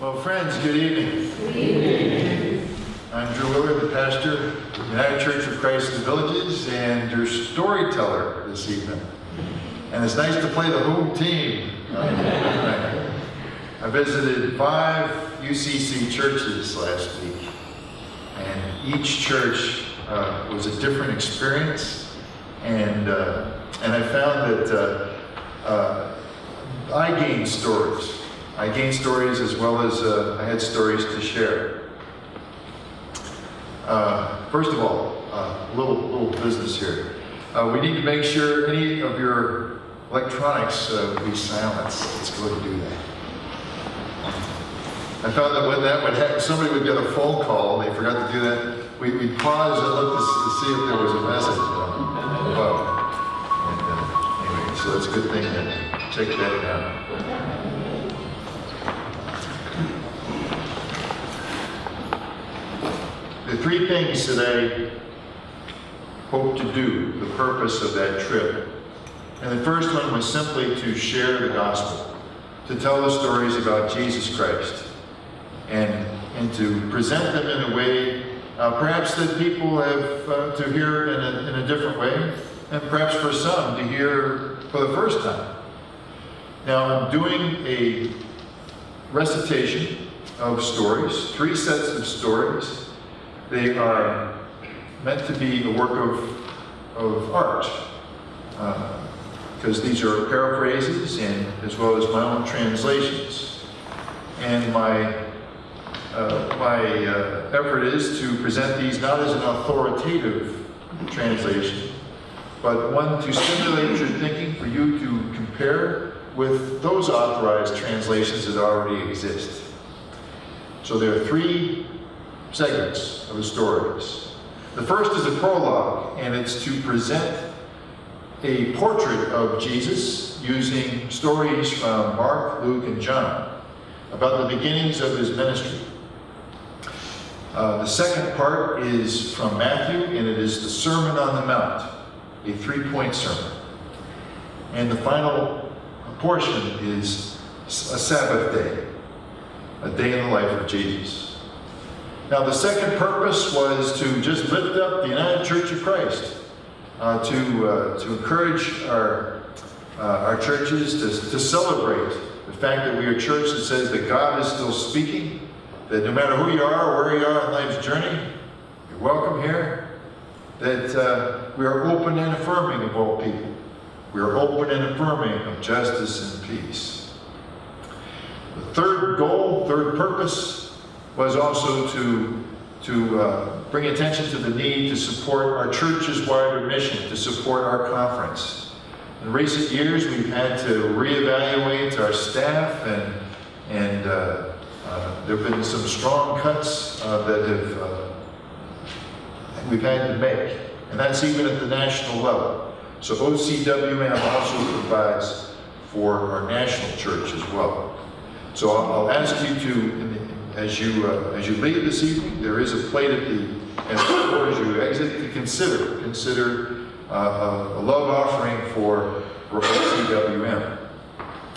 Well, friends, good evening. Good evening. I'm Drew Willard, the pastor of United Church of Christ in the Villages, and your storyteller this evening. And it's nice to play the home team. I visited 5 UCC churches last week, and each church was a different experience, and I found that I gained stories. I gained stories as well as I had stories to share. First of all, little business here. We need to make sure any of your electronics be silenced. Let's go ahead and do that. I found that when that would happen, somebody would get a phone call, and they forgot to do that. We'd pause and look to see if there was a message. Anyway, so that's a good thing to take that down. The 3 things that I hope to do, the purpose of that trip. And the first one was simply to share the gospel, to tell the stories about Jesus Christ, and to present them in a way, perhaps that people have to hear in a different way, and perhaps for some to hear for the first time. Now, I'm doing a recitation of stories, 3 sets of stories. They are meant to be a work of art, because these are paraphrases and as well as my own translations. And my effort is to present these not as an authoritative translation, but one to stimulate your thinking, for you to compare with those authorized translations that already exist. So there are 3 segments of the stories. The first is a prologue, and it's to present a portrait of Jesus using stories from Mark, Luke, and John about the beginnings of his ministry. The second part is from Matthew, and it is the Sermon on the Mount, a 3-point sermon. And the final portion is a Sabbath day, a day in the life of Jesus. Now, the second purpose was to just lift up the United Church of Christ, to encourage our churches to celebrate the fact that we are a church that says that God is still speaking, that no matter who you are or where you are on life's journey, you're welcome here, that we are open and affirming of all people. We are open and affirming of justice and peace. The third goal, third purpose, was also to bring attention to the need to support our church's wider mission, to support our conference. In recent years, we've had to reevaluate our staff, and there have been some strong cuts that we've had to make, and that's even at the national level. So OCWM also provides for our national church as well. So I'll ask you to, as you leave this evening, there is a plate at the door as you exit, to consider a love offering for OCWM.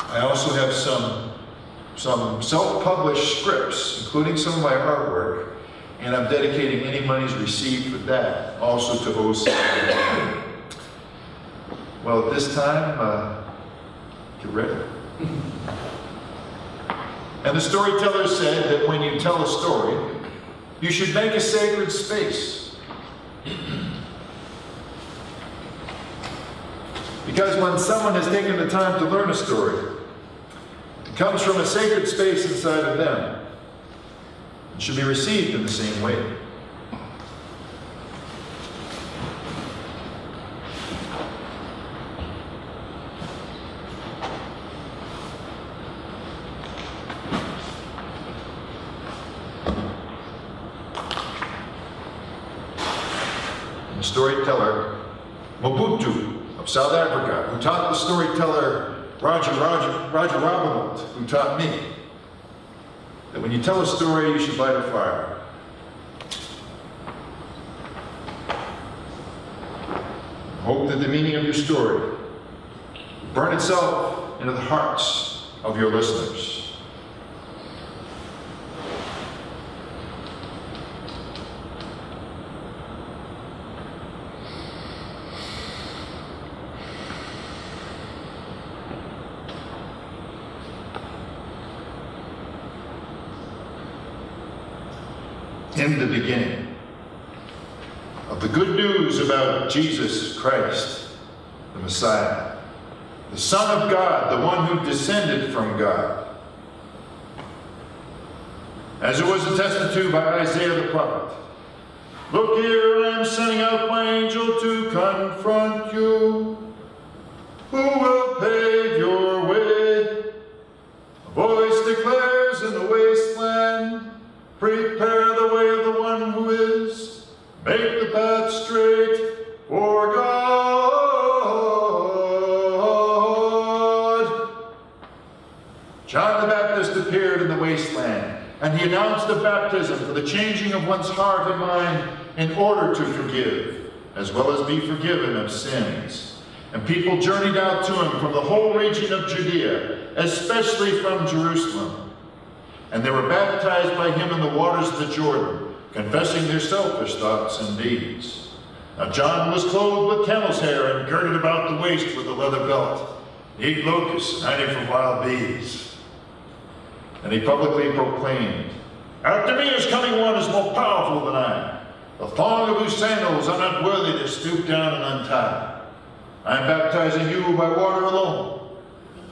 I also have some self-published scripts, including some of my artwork, and I'm dedicating any monies received for that also to OCWM. Well, at this time, get ready. And the storyteller said that when you tell a story, you should make a sacred space. Because when someone has taken the time to learn a story, it comes from a sacred space inside of them. It should be received in the same way. The storyteller Mobutu of South Africa, who taught the storyteller Roger Robinald, who taught me that when you tell a story, you should light a fire. Hope that the meaning of your story will burn itself into the hearts of your listeners. in the beginning of the good news about Jesus Christ, the Messiah, the Son of God, the one who descended from God. As it was attested to by Isaiah the prophet, "Look here, I am sending out my angel to confront you, who will pave your way. A voice declares in the wasteland, prepare the way of the one who is, make the path straight for God." John the Baptist appeared in the wasteland, and he announced a baptism for the changing of one's heart and mind in order to forgive, as well as be forgiven of sins. And people journeyed out to him from the whole region of Judea, especially from Jerusalem. And they were baptized by him in the waters of the Jordan, confessing their selfish thoughts and deeds. Now John was clothed with camel's hair and girded about the waist with a leather belt. He ate locusts and honey from wild bees. And he publicly proclaimed, "After me is coming one who is more powerful than I, the thong of whose sandals I'm not worthy to stoop down and untie. I am baptizing you by water alone,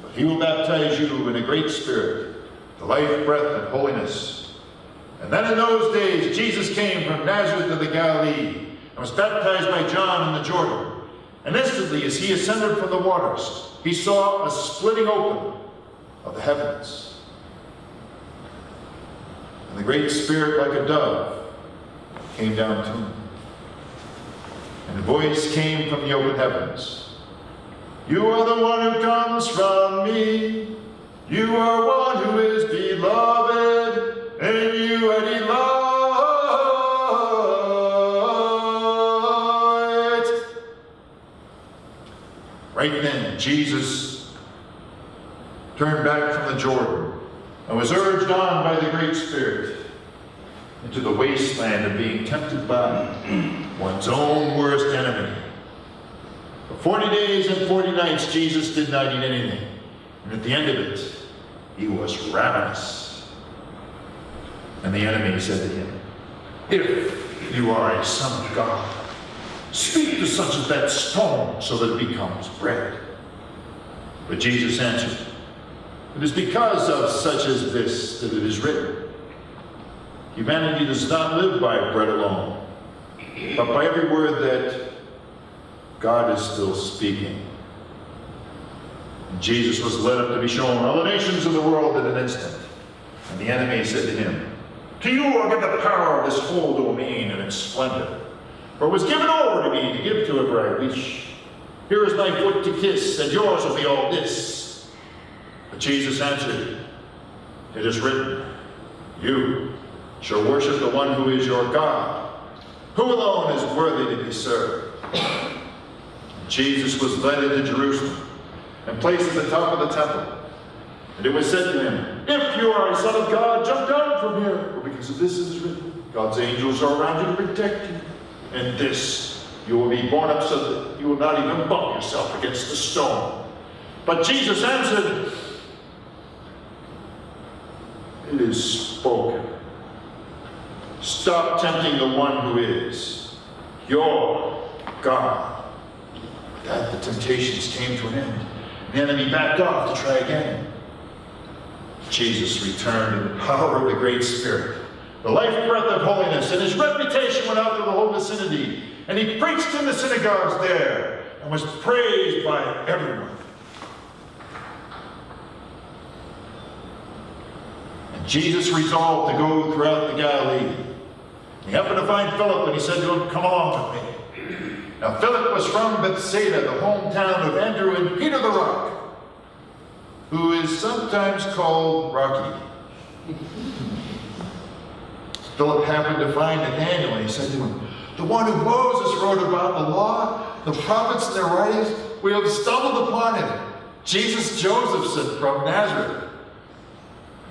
but he will baptize you in a great Spirit, the life, breath, and holiness." And then in those days Jesus came from Nazareth of the Galilee and was baptized by John in the Jordan. And instantly as he ascended from the waters, he saw a splitting open of the heavens, and the great Spirit like a dove came down to him. And a voice came from the open heavens, "You are the one who comes from me. You are one who is beloved, and you I delight." Right then, Jesus turned back from the Jordan and was urged on by the great Spirit into the wasteland of being tempted by one's own worst enemy. For 40 days and 40 nights, Jesus did not eat anything. And at the end of it, he was ravenous. And the enemy said to him, "If you are a son of God, speak to such as that stone so that it becomes bread." But Jesus answered, "It is because of such as this that it is written, humanity does not live by bread alone, but by every word that God is still speaking." And Jesus was led up to be shown all the nations of the world in an instant. And the enemy said to him, "To you I give the power of this whole domain and its splendor. For it was given over to me to give to whoever I wish. Here is my foot to kiss, and yours will be all this." But Jesus answered, "It is written, you shall worship the one who is your God, who alone is worthy to be served." Jesus was led into Jerusalem and placed at the top of the temple. And it was said to him, "If you are a son of God, jump down from here. For because of this it is written, God's angels are around you to protect you. And this you will be borne up so that you will not even bump yourself against the stone." But Jesus answered, "It is spoken. Stop tempting the one who is your God." With that, the temptations came to an end. The enemy backed off to try again. Jesus returned in the power of the great Spirit, the life breath of holiness, and his reputation went out through the whole vicinity. And he preached in the synagogues there and was praised by everyone. And Jesus resolved to go throughout the Galilee. He happened to find Philip, and he said to him, "Come along with me." Now Philip was from Bethsaida, the hometown of Andrew and Peter the Rock, who is sometimes called Rocky. Philip happened to find Nathanael, and he said to him, "The one who Moses wrote about the law, the prophets and their writings, we have stumbled upon him, Jesus Josephson from Nazareth."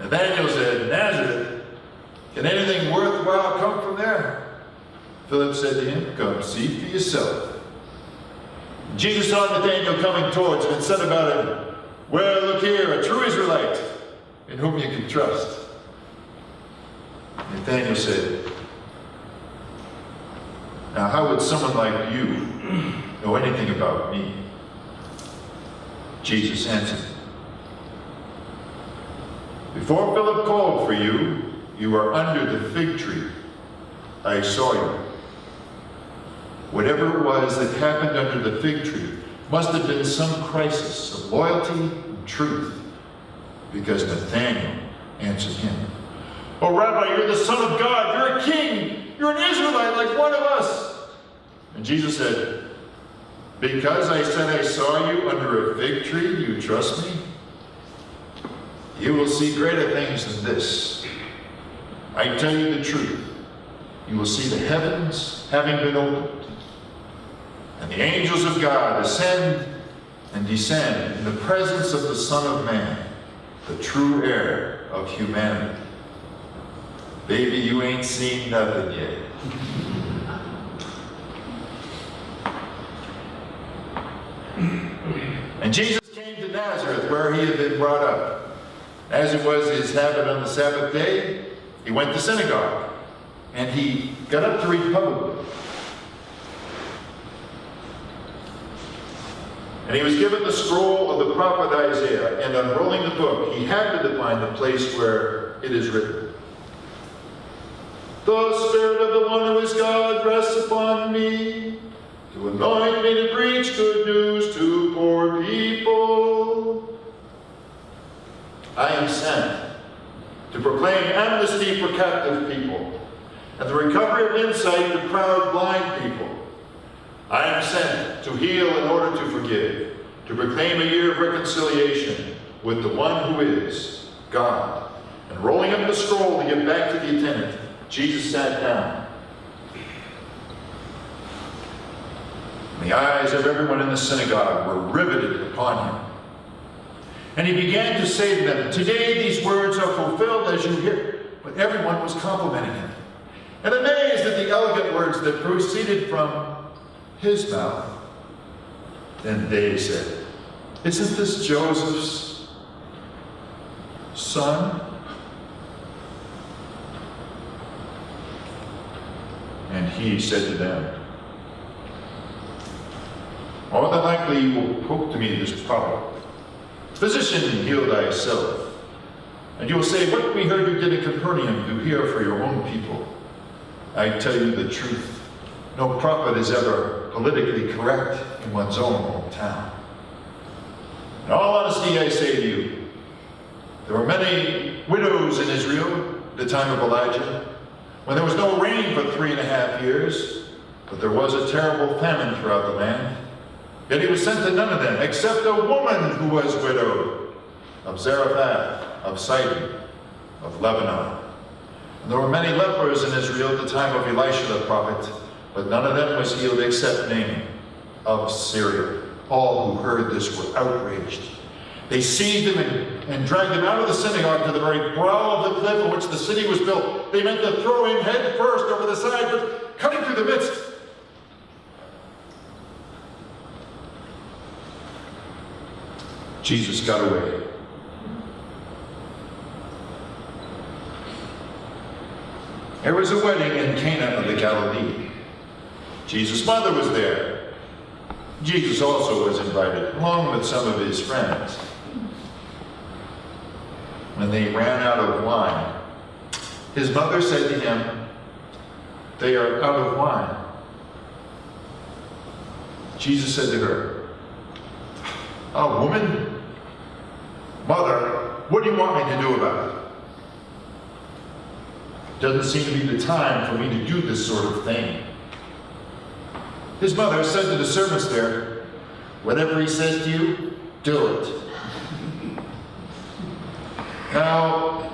Nathanael said, "Nazareth? Can anything worthwhile come from there?" Philip said to him, "Come see for yourself." Jesus saw Nathanael coming towards him and said about him, "Well, look here, a true Israelite in whom you can trust." Nathanael said, Now, how would someone like you know anything about me?" Jesus answered, "Before Philip called for you, you were under the fig tree. I saw you." Whatever it was that happened under the fig tree must have been some crisis of loyalty and truth, because Nathanael answered him, "Oh, Rabbi, you're the Son of God. You're a king. You're an Israelite like one of us." And Jesus said, "Because I said I saw you under a fig tree, you trust me? You will see greater things than this. I tell you the truth. You will see the heavens having been opened, and the angels of God ascend and descend in the presence of the Son of Man, the true heir of humanity." Baby, you ain't seen nothing yet. And Jesus came to Nazareth, where he had been brought up. As it was his habit on the Sabbath day, he went to synagogue, and he got up to read publicly. And he was given the scroll of the prophet Isaiah, and unrolling the book, he happened to find the place where it is written, "The Spirit of the one who is God rests upon me, to anoint me to preach good news to poor people. I am sent to proclaim amnesty for captive people, and the recovery of insight to proud blind people. I am sent to heal in order to forgive, to proclaim a year of reconciliation with the one who is God." And rolling up the scroll to give back to the attendant, Jesus sat down. The eyes of everyone in the synagogue were riveted upon him. And he began to say to them, "Today these words are fulfilled as you hear." But everyone was complimenting him, and amazed at the elegant words that proceeded from his mouth. Then they said, "Isn't this Joseph's son?" And he said to them, "More than likely you will quote to me this proverb, 'Physician, heal thyself.' And you will say, 'What we heard you did in Capernaum, do here for your own people.' I tell you the truth, no prophet is ever politically correct in one's own hometown. In all honesty, I say to you, there were many widows in Israel at the time of Elijah, when there was no rain for 3.5 years, but there was a terrible famine throughout the land. Yet he was sent to none of them, except a woman who was widowed, of Zarephath, of Sidon, of Lebanon. And there were many lepers in Israel at the time of Elisha the prophet, but none of them was healed except Naaman of Syria. All who heard this were outraged. They seized him and dragged him out of the synagogue to the very brow of the cliff on which the city was built. They meant to throw him head first over the side, but cutting through the midst. Jesus got away. There was a wedding in Cana of the Galilee. Jesus' mother was there. Jesus also was invited, along with some of his friends. When they ran out of wine, his mother said to him, "They are out of wine." Jesus said to her, "Oh, woman, mother, what do you want me to do about it? Doesn't seem to be the time for me to do this sort of thing." His mother said to the servants there, "Whatever he says to you, do it." Now,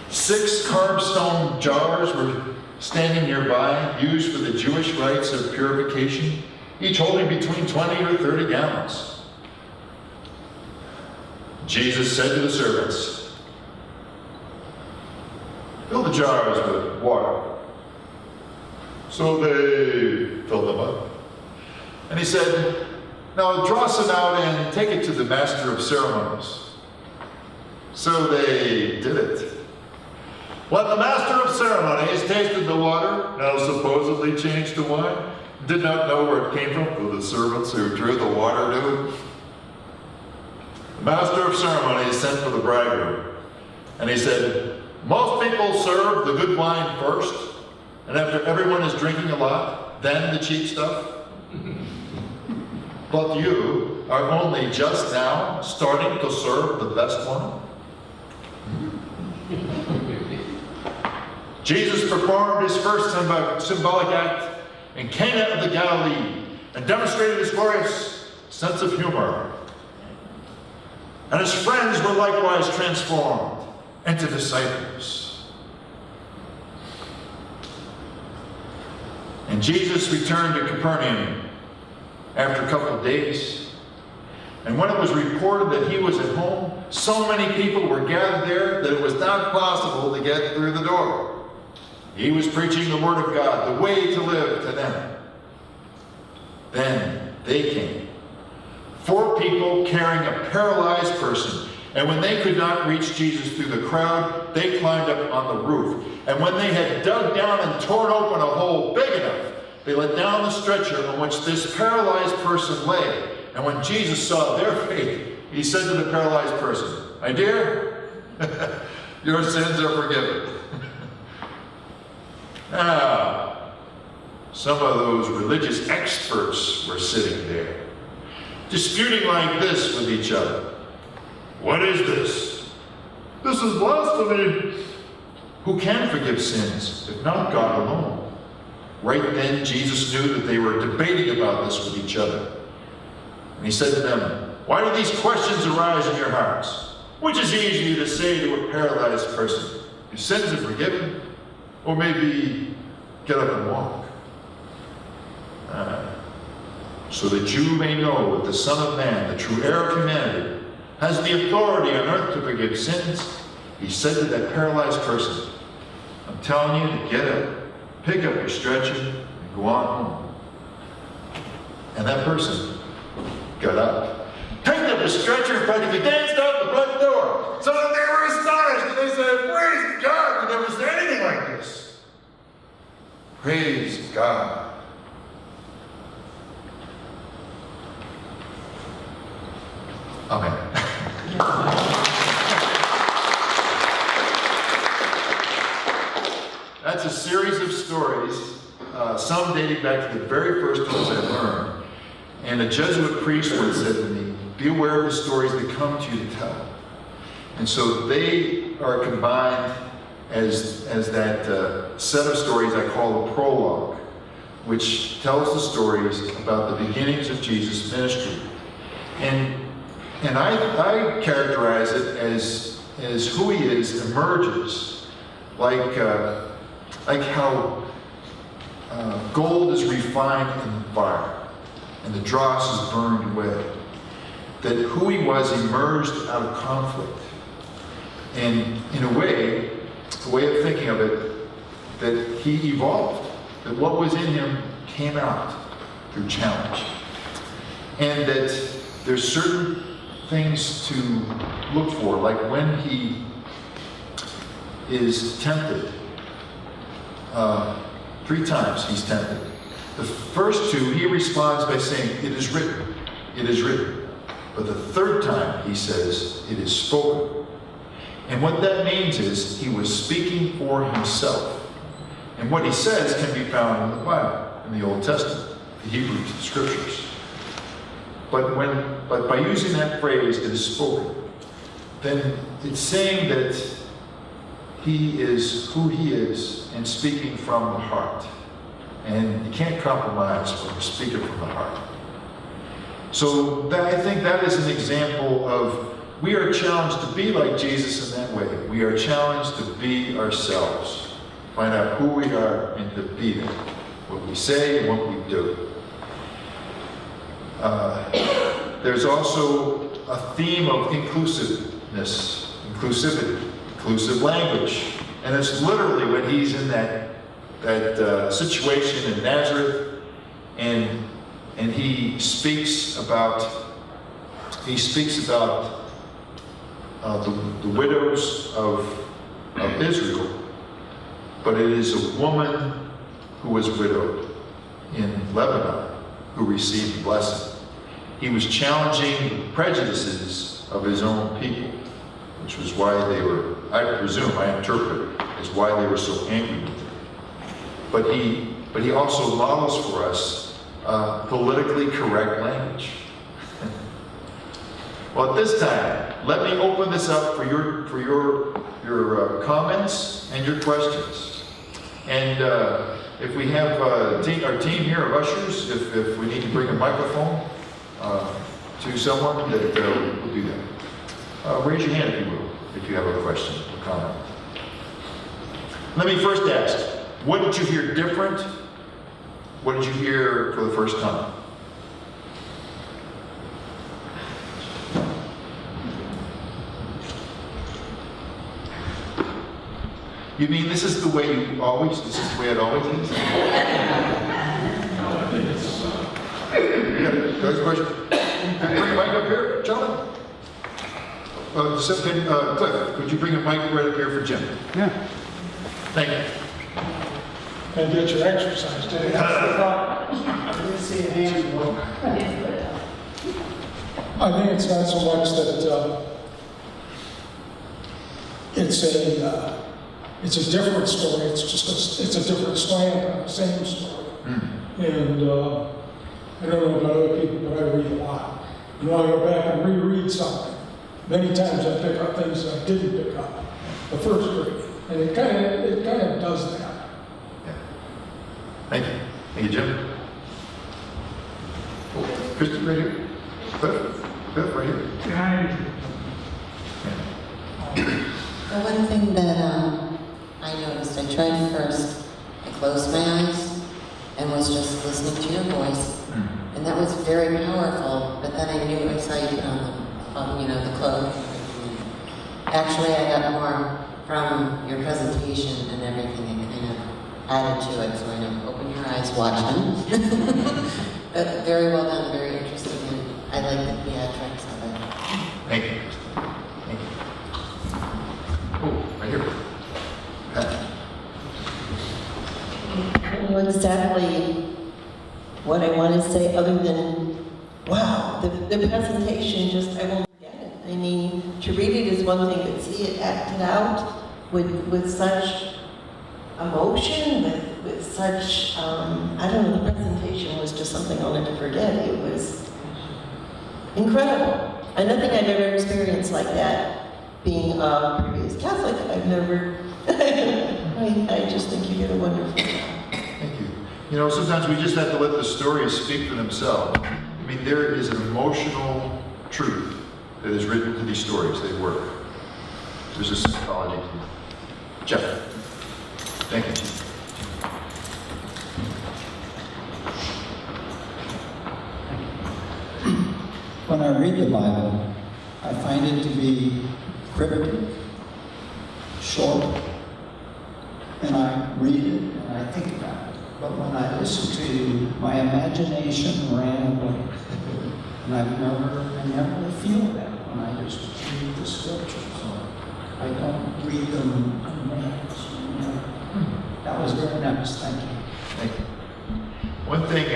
6 carved stone jars were standing nearby, used for the Jewish rites of purification, each holding between 20 or 30 gallons. Jesus said to the servants, "Fill the jars with water." So they filled them up. And he said, "Now draw some out and take it to the master of ceremonies." So they did it. When the master of ceremonies tasted the water, now supposedly changed to wine, did not know where it came from, for the servants who drew the water knew. The master of ceremonies sent for the bridegroom, and he said, most people serve the good wine first, and after everyone is drinking a lot, then the cheap stuff. But you are only just now starting to serve the best one. Jesus performed his first symbolic act in Cana of the Galilee and demonstrated his glorious sense of humor. And his friends were likewise transformed into disciples. And Jesus returned to Capernaum after a couple of days. And when it was reported that he was at home, so many people were gathered there that it was not possible to get through the door. He was preaching the word of God, the way to live, to them. Then they came, 4 people carrying a paralyzed person. And when they could not reach Jesus through the crowd, they climbed up on the roof. And when they had dug down and torn open a hole big enough, they let down the stretcher on which this paralyzed person lay. And when Jesus saw their faith, he said to the paralyzed person, my dear, your sins are forgiven. Now, some of those religious experts were sitting there, disputing like this with each other. What is this? This is blasphemy. Who can forgive sins, if not God alone? Right then, Jesus knew that they were debating about this with each other. And he said to them, why do these questions arise in your hearts? Which is easier to say to a paralyzed person, your sins are forgiven? Or maybe get up and walk. So that you may know that the Son of Man, the true heir of humanity, has the authority on earth to forgive sins, he said to that paralyzed person, I'm telling you to get up, pick up your stretcher, and go on home. And that person got up, picked up the stretcher, and practically danced out the front door. So that they were astonished, and they said, praise God, we never seen anything like this. Praise God. Amen. That's a series of stories, some dating back to the very first ones I learned. And a Jesuit priest once said to me, be aware of the stories that come to you to tell. And so they are combined as that set of stories I call a prologue, which tells the stories about the beginnings of Jesus' ministry. And I characterize it as who he is emerges, like how gold is refined in the fire and the dross is burned away. That who he was emerged out of conflict. And in a way of thinking of it, that he evolved. That what was in him came out through challenge. And that there's certain things to look for, like when he is tempted. 3 times he's tempted. The first 2, he responds by saying, it is written, it is written. But the 3rd time he says, it is spoken. And what that means is he was speaking for himself. And what he says can be found in the Bible, in the Old Testament, the Hebrew Scriptures. But by using that phrase, it is spoken, then it's saying that he is who he is and speaking from the heart. And you can't compromise when you're speaking from the heart. So I think that is an example of we are challenged to be like Jesus in that way. We are challenged to be ourselves. Find out who we are and to be them. What we say and what we do. There's also a theme of inclusivity, inclusive language. And it's literally when he's in that situation in Nazareth, and he speaks about the widows of Israel, but it is a woman who was widowed in Lebanon who received the blessing. He was challenging the prejudices of his own people, which was why they were, I presume, I interpret, is why they were so angry with him. But he also models for us politically correct language. Well, at this time, let me open this up for your comments and your questions. And if we have our team here of ushers, if we need to bring a microphone to someone, that we'll do that. Raise your hand if you will, if you have a question or comment. Let me first ask, what did you hear different? What did you hear for the first time? You mean this is the way it always is? Guys, question? Can you bring a mic up here, gentlemen? Cliff, could you bring a mic right up here for Jim? Yeah. Thank you. And get your exercise today. That's the thought. I didn't see a hand go. I think it's not so much that it's a different story. It's just it's a different slant on the same story. And I don't know about other people, but I read a lot. And when I go back and reread something, many times I pick up things that I didn't pick up the first grade, and it kind of does that. Yeah. Thank you. Thank you, Jim. Oh, Kristen, right here. Cliff, right here. Behind you. The one thing that I noticed, I tried first, I closed my eyes and was just listening to your voice, and that was very powerful, but then I knew I saw you put on the clothes. Actually, I got more from your presentation and everything, it kind of added to it, so I know, open your eyes, watch them. But very well done, very interesting, and I like the theatrics of it. Thank you. Thank you. Oh, right here. Pat. I don't know exactly what I want to say other than, wow, the presentation just, I won't forget it. I mean, to read it is one thing, but see it acted out with such emotion, with such, I don't know, the presentation was just something I'll never forget. It was incredible. I don't think I've ever experienced like that. Being a previous Catholic, I've never, I just think you did a wonderful job. Thank you. You know, sometimes we just have to let the stories speak for themselves. I mean, there is an emotional truth that is written into these stories. They work. There's a psychology to it. Jeff. Thank you. When I read the Bible, I find it to be cryptic, short, and I read it and I think about it. But when I listen to you, my imagination ran away. And I never feel that when I just read the scriptures. I don't read them unmasked. That was very nice, thank you. Thank you. One thing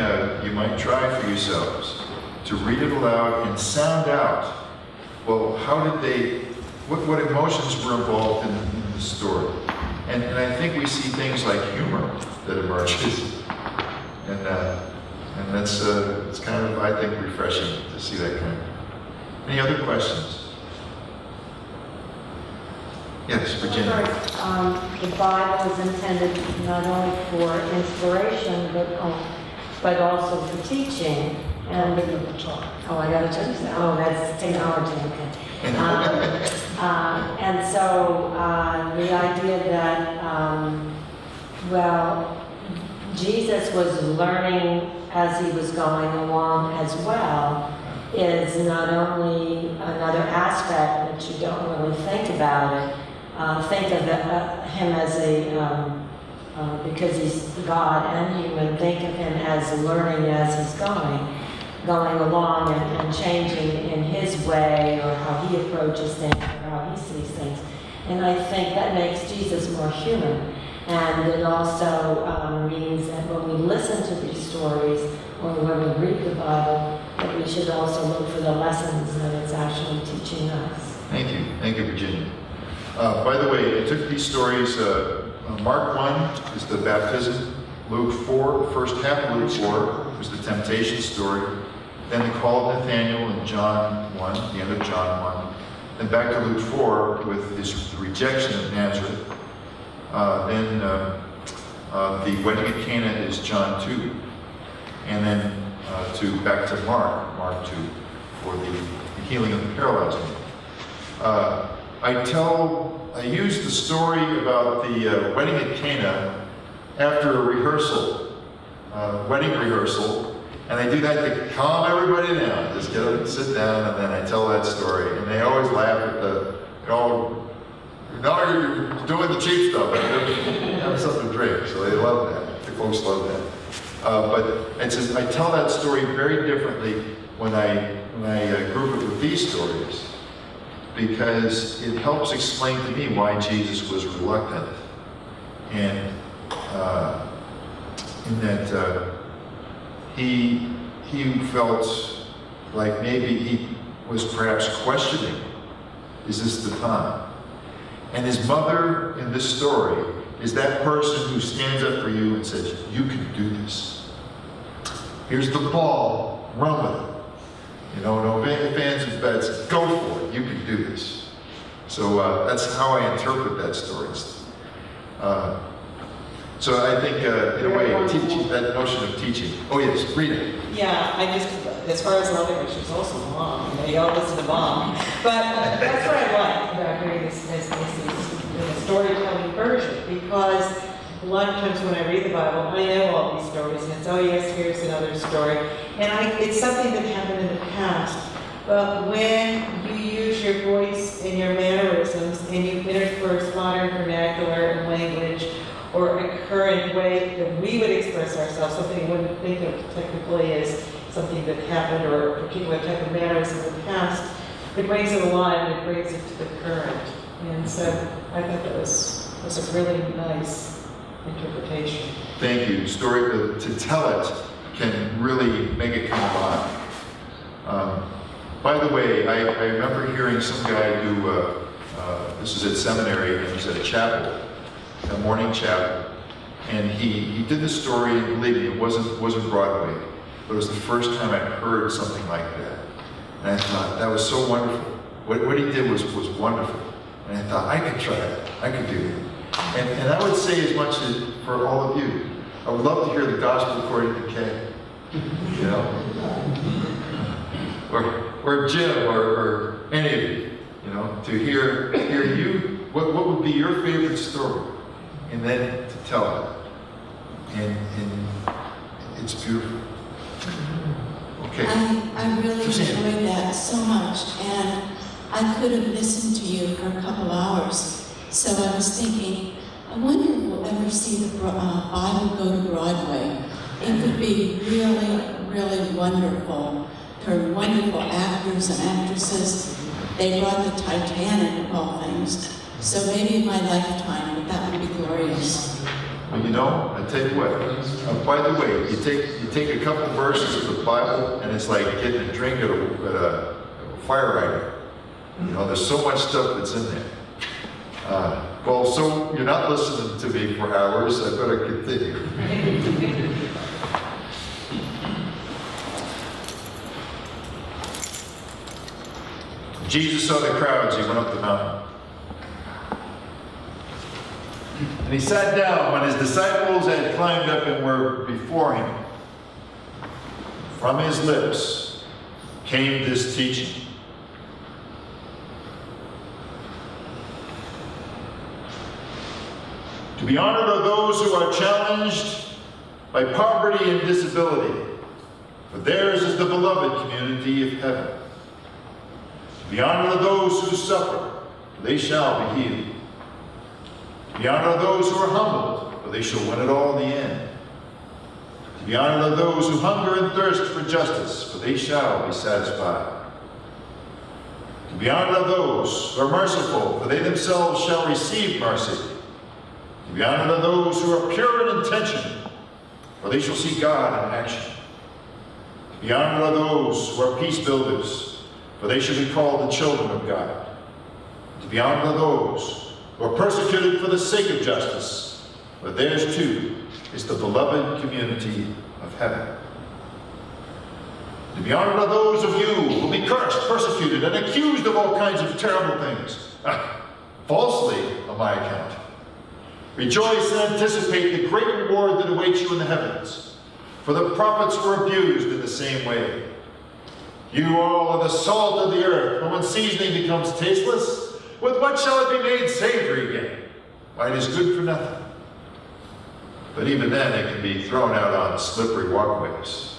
you might try for yourselves, to read it aloud and sound out, well, how did they, what emotions were involved in the story? And I think we see things like humor that emerges. And that's it's kind of, I think, refreshing to see that kind of. Any other questions? Yes, Virginia. The Bible is intended not only for inspiration, but also for teaching. And I got to change that. Oh, that's technology. Okay. And so the idea that Jesus was learning as he was going along as well is not only another aspect that you don't really think about it. Think of him as because he's God and human, think of him as learning as he's going along and changing in his way, or how he approaches things, or how he sees things. And I think that makes Jesus more human. And it also means that when we listen to these stories, or when we read the Bible, that we should also look for the lessons that it's actually teaching us. Thank you, Virginia. By the way, I took these stories, Mark 1 is the baptism, Luke 4, the first half of Luke 4 was the temptation story, then the call of Nathaniel in John 1, the end of John 1, then back to Luke 4 with the rejection of Nazareth, then the wedding at Cana is John 2, and then back to Mark 2 for the healing of the paralyzed man. I use the story about the wedding at Cana after a rehearsal, wedding rehearsal, and I do that to calm everybody down. Just get up and sit down, and then I tell that story, and they always laugh at no, you're doing the cheap stuff. Have something to drink, so they love that. The folks love that. But I tell that story very differently when I group it with these stories, because it helps explain to me why Jesus was reluctant, and in that he felt like maybe he was perhaps questioning, is this the time? And his mother in this story is that person who stands up for you and says, you can do this. Here's the ball, run with it. No fans and bets, go for it, you can do this. So that's how I interpret that story. So I think, in a way, teaching, that notion of teaching. Oh yes, Rita. Yeah, as far as loving her, she's also mom. You all listen to mom. But that's what I like about hearing this storytelling version, because a lot of times when I read the Bible, I know all these stories, and it's, oh yes, here's another story. And it's something that happened in the past. But when you use your voice and your mannerisms, and you intersperse modern vernacular and language, or a current way that we would express ourselves, something you wouldn't think of technically as something that happened or a particular type of mannerism in the past, it brings it alive and it brings it to the current. And so I thought that was a really nice interpretation. Thank you. Story, to tell it can really make it come alive. By the way, I remember hearing some guy do, this was at seminary, and he was at a chapel, a morning chapel, and he did the story, and believe me, it wasn't Broadway, but it was the first time I'd heard something like that. And I thought, that was so wonderful. What he did was wonderful. And I thought, I could try that. I could do it. And I would say as much as for all of you. I would love to hear the gospel according to Kay. Or Jim, or any of you, to hear you, what would be your favorite story? And then to tell it. And it's beautiful. Okay. I really enjoyed that so much, and I could have listened to you for a couple hours. So I was thinking, I wonder if we'll ever see the Bible go to Broadway. It would be really, really wonderful. There are wonderful actors and actresses. They brought the Titanic of all things. So maybe in my lifetime, but that would be glorious. Well, I tell you what, by the way, you take a couple verses of the Bible, and it's like getting a drink at a fire hydrant. There's so much stuff that's in there. Well, so you're not listening to me for hours, I better continue. Jesus saw the crowds, he went up the mountain. And he sat down when his disciples had climbed up and were before him. From his lips came this teaching. To be honored are those who are challenged by poverty and disability, for theirs is the beloved community of heaven. To be honored are those who suffer, for they shall be healed. To be honored are those who are humbled, for they shall win it all in the end. To be honored are those who hunger and thirst for justice, for they shall be satisfied. To be honored are those who are merciful, for they themselves shall receive mercy. To Be honored are those who are pure in intention, for they shall see God in action. Be honored are those who are peace builders, for they shall be called the children of God. To be honored are those who are persecuted for the sake of justice, for theirs too is the beloved community of heaven. To be honored are those of you who will be cursed, persecuted, and accused of all kinds of terrible things, falsely on my account. Rejoice and anticipate the great reward that awaits you in the heavens, for the prophets were abused in the same way. You all are the salt of the earth, but when seasoning becomes tasteless, with what shall it be made savory again? Why, it is good for nothing. But even then it can be thrown out on slippery walkways.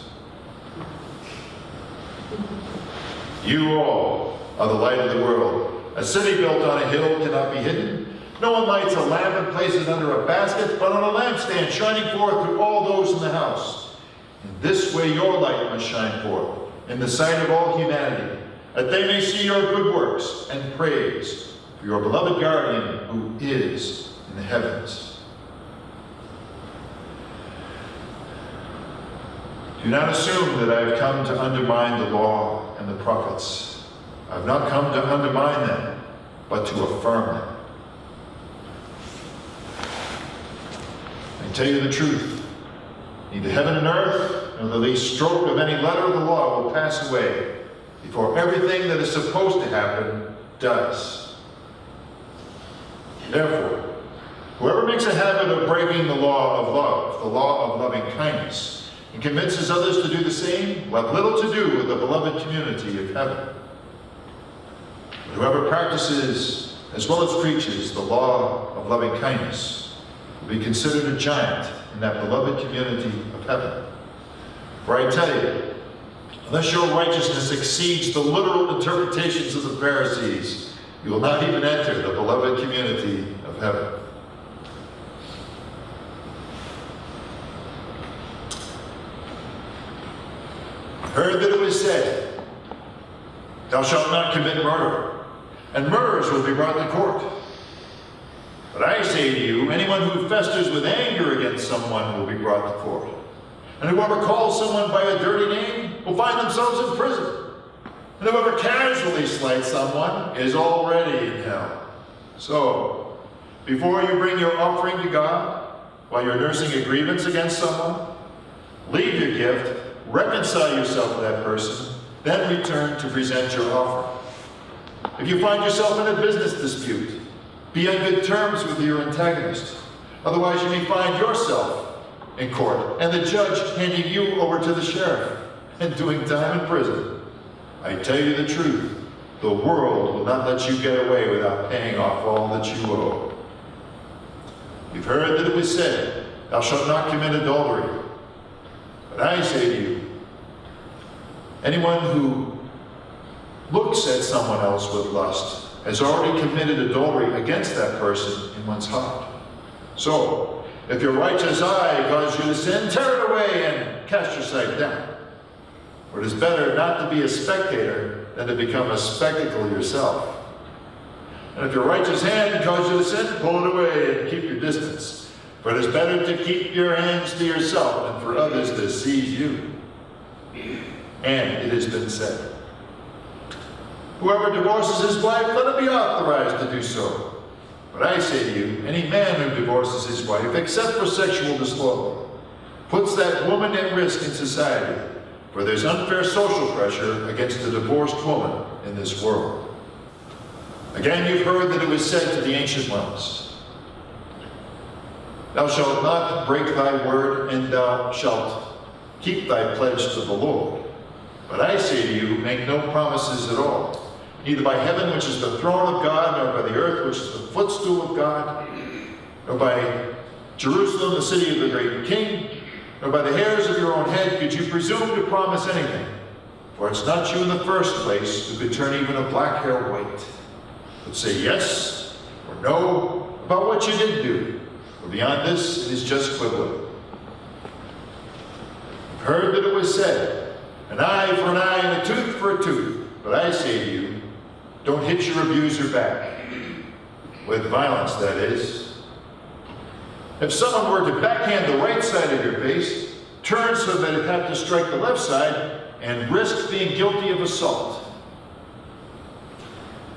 You all are the light of the world. A city built on a hill cannot be hidden. No one lights a lamp and places it under a basket, but on a lampstand, shining forth to all those in the house. In this way your light must shine forth, in the sight of all humanity, that they may see your good works and praise for your beloved guardian who is in the heavens. Do not assume that I have come to undermine the law and the prophets. I have not come to undermine them, but to affirm them. I tell you the truth, neither heaven and earth, nor the least stroke of any letter of the law will pass away before everything that is supposed to happen does. Therefore, whoever makes a habit of breaking the law of love, the law of loving kindness, and convinces others to do the same, will have little to do with the beloved community of heaven. But whoever practices, as well as preaches, the law of loving kindness, will be considered a giant in that beloved community of heaven. For I tell you, unless your righteousness exceeds the literal interpretations of the Pharisees, you will not even enter the beloved community of heaven. Heard that it was said, thou shalt not commit murder, and murderers will be brought to court. But I say to you, anyone who festers with anger against someone will be brought to court. And whoever calls someone by a dirty name will find themselves in prison. And whoever casually slights someone is already in hell. So, before you bring your offering to God, while you're nursing a grievance against someone, leave your gift, reconcile yourself with that person, then return to present your offering. If you find yourself in a business dispute, be on good terms with your antagonist. Otherwise, you may find yourself in court and the judge handing you over to the sheriff and doing time in prison. I tell you the truth, the world will not let you get away without paying off all that you owe. You've heard that it was said, thou shalt not commit adultery. But I say to you, anyone who looks at someone else with lust has already committed adultery against that person in one's heart. So, if your righteous eye causes you to sin, tear it away and cast your sight down. For it is better not to be a spectator than to become a spectacle yourself. And if your righteous hand causes you to sin, pull it away and keep your distance. For it is better to keep your hands to yourself than for others to seize you. And it has been said, whoever divorces his wife, let him be authorized to do so. But I say to you, any man who divorces his wife, except for sexual disloyalty, puts that woman at risk in society, for there's unfair social pressure against the divorced woman in this world. Again, you've heard that it was said to the ancient ones, thou shalt not break thy word, and thou shalt keep thy pledge to the Lord. But I say to you, make no promises at all, neither by heaven, which is the throne of God, nor by the earth, which is the footstool of God, nor by Jerusalem, the city of the great King, nor by the hairs of your own head could you presume to promise anything. For it's not you in the first place who could turn even a black hair white, but say yes or no about what you did do. For beyond this, it is just quibbling. You've heard that it was said, an eye for an eye and a tooth for a tooth. But I say to you, don't hit your abuser back. With violence, that is. If someone were to backhand the right side of your face, turn so that it have to strike the left side and risk being guilty of assault.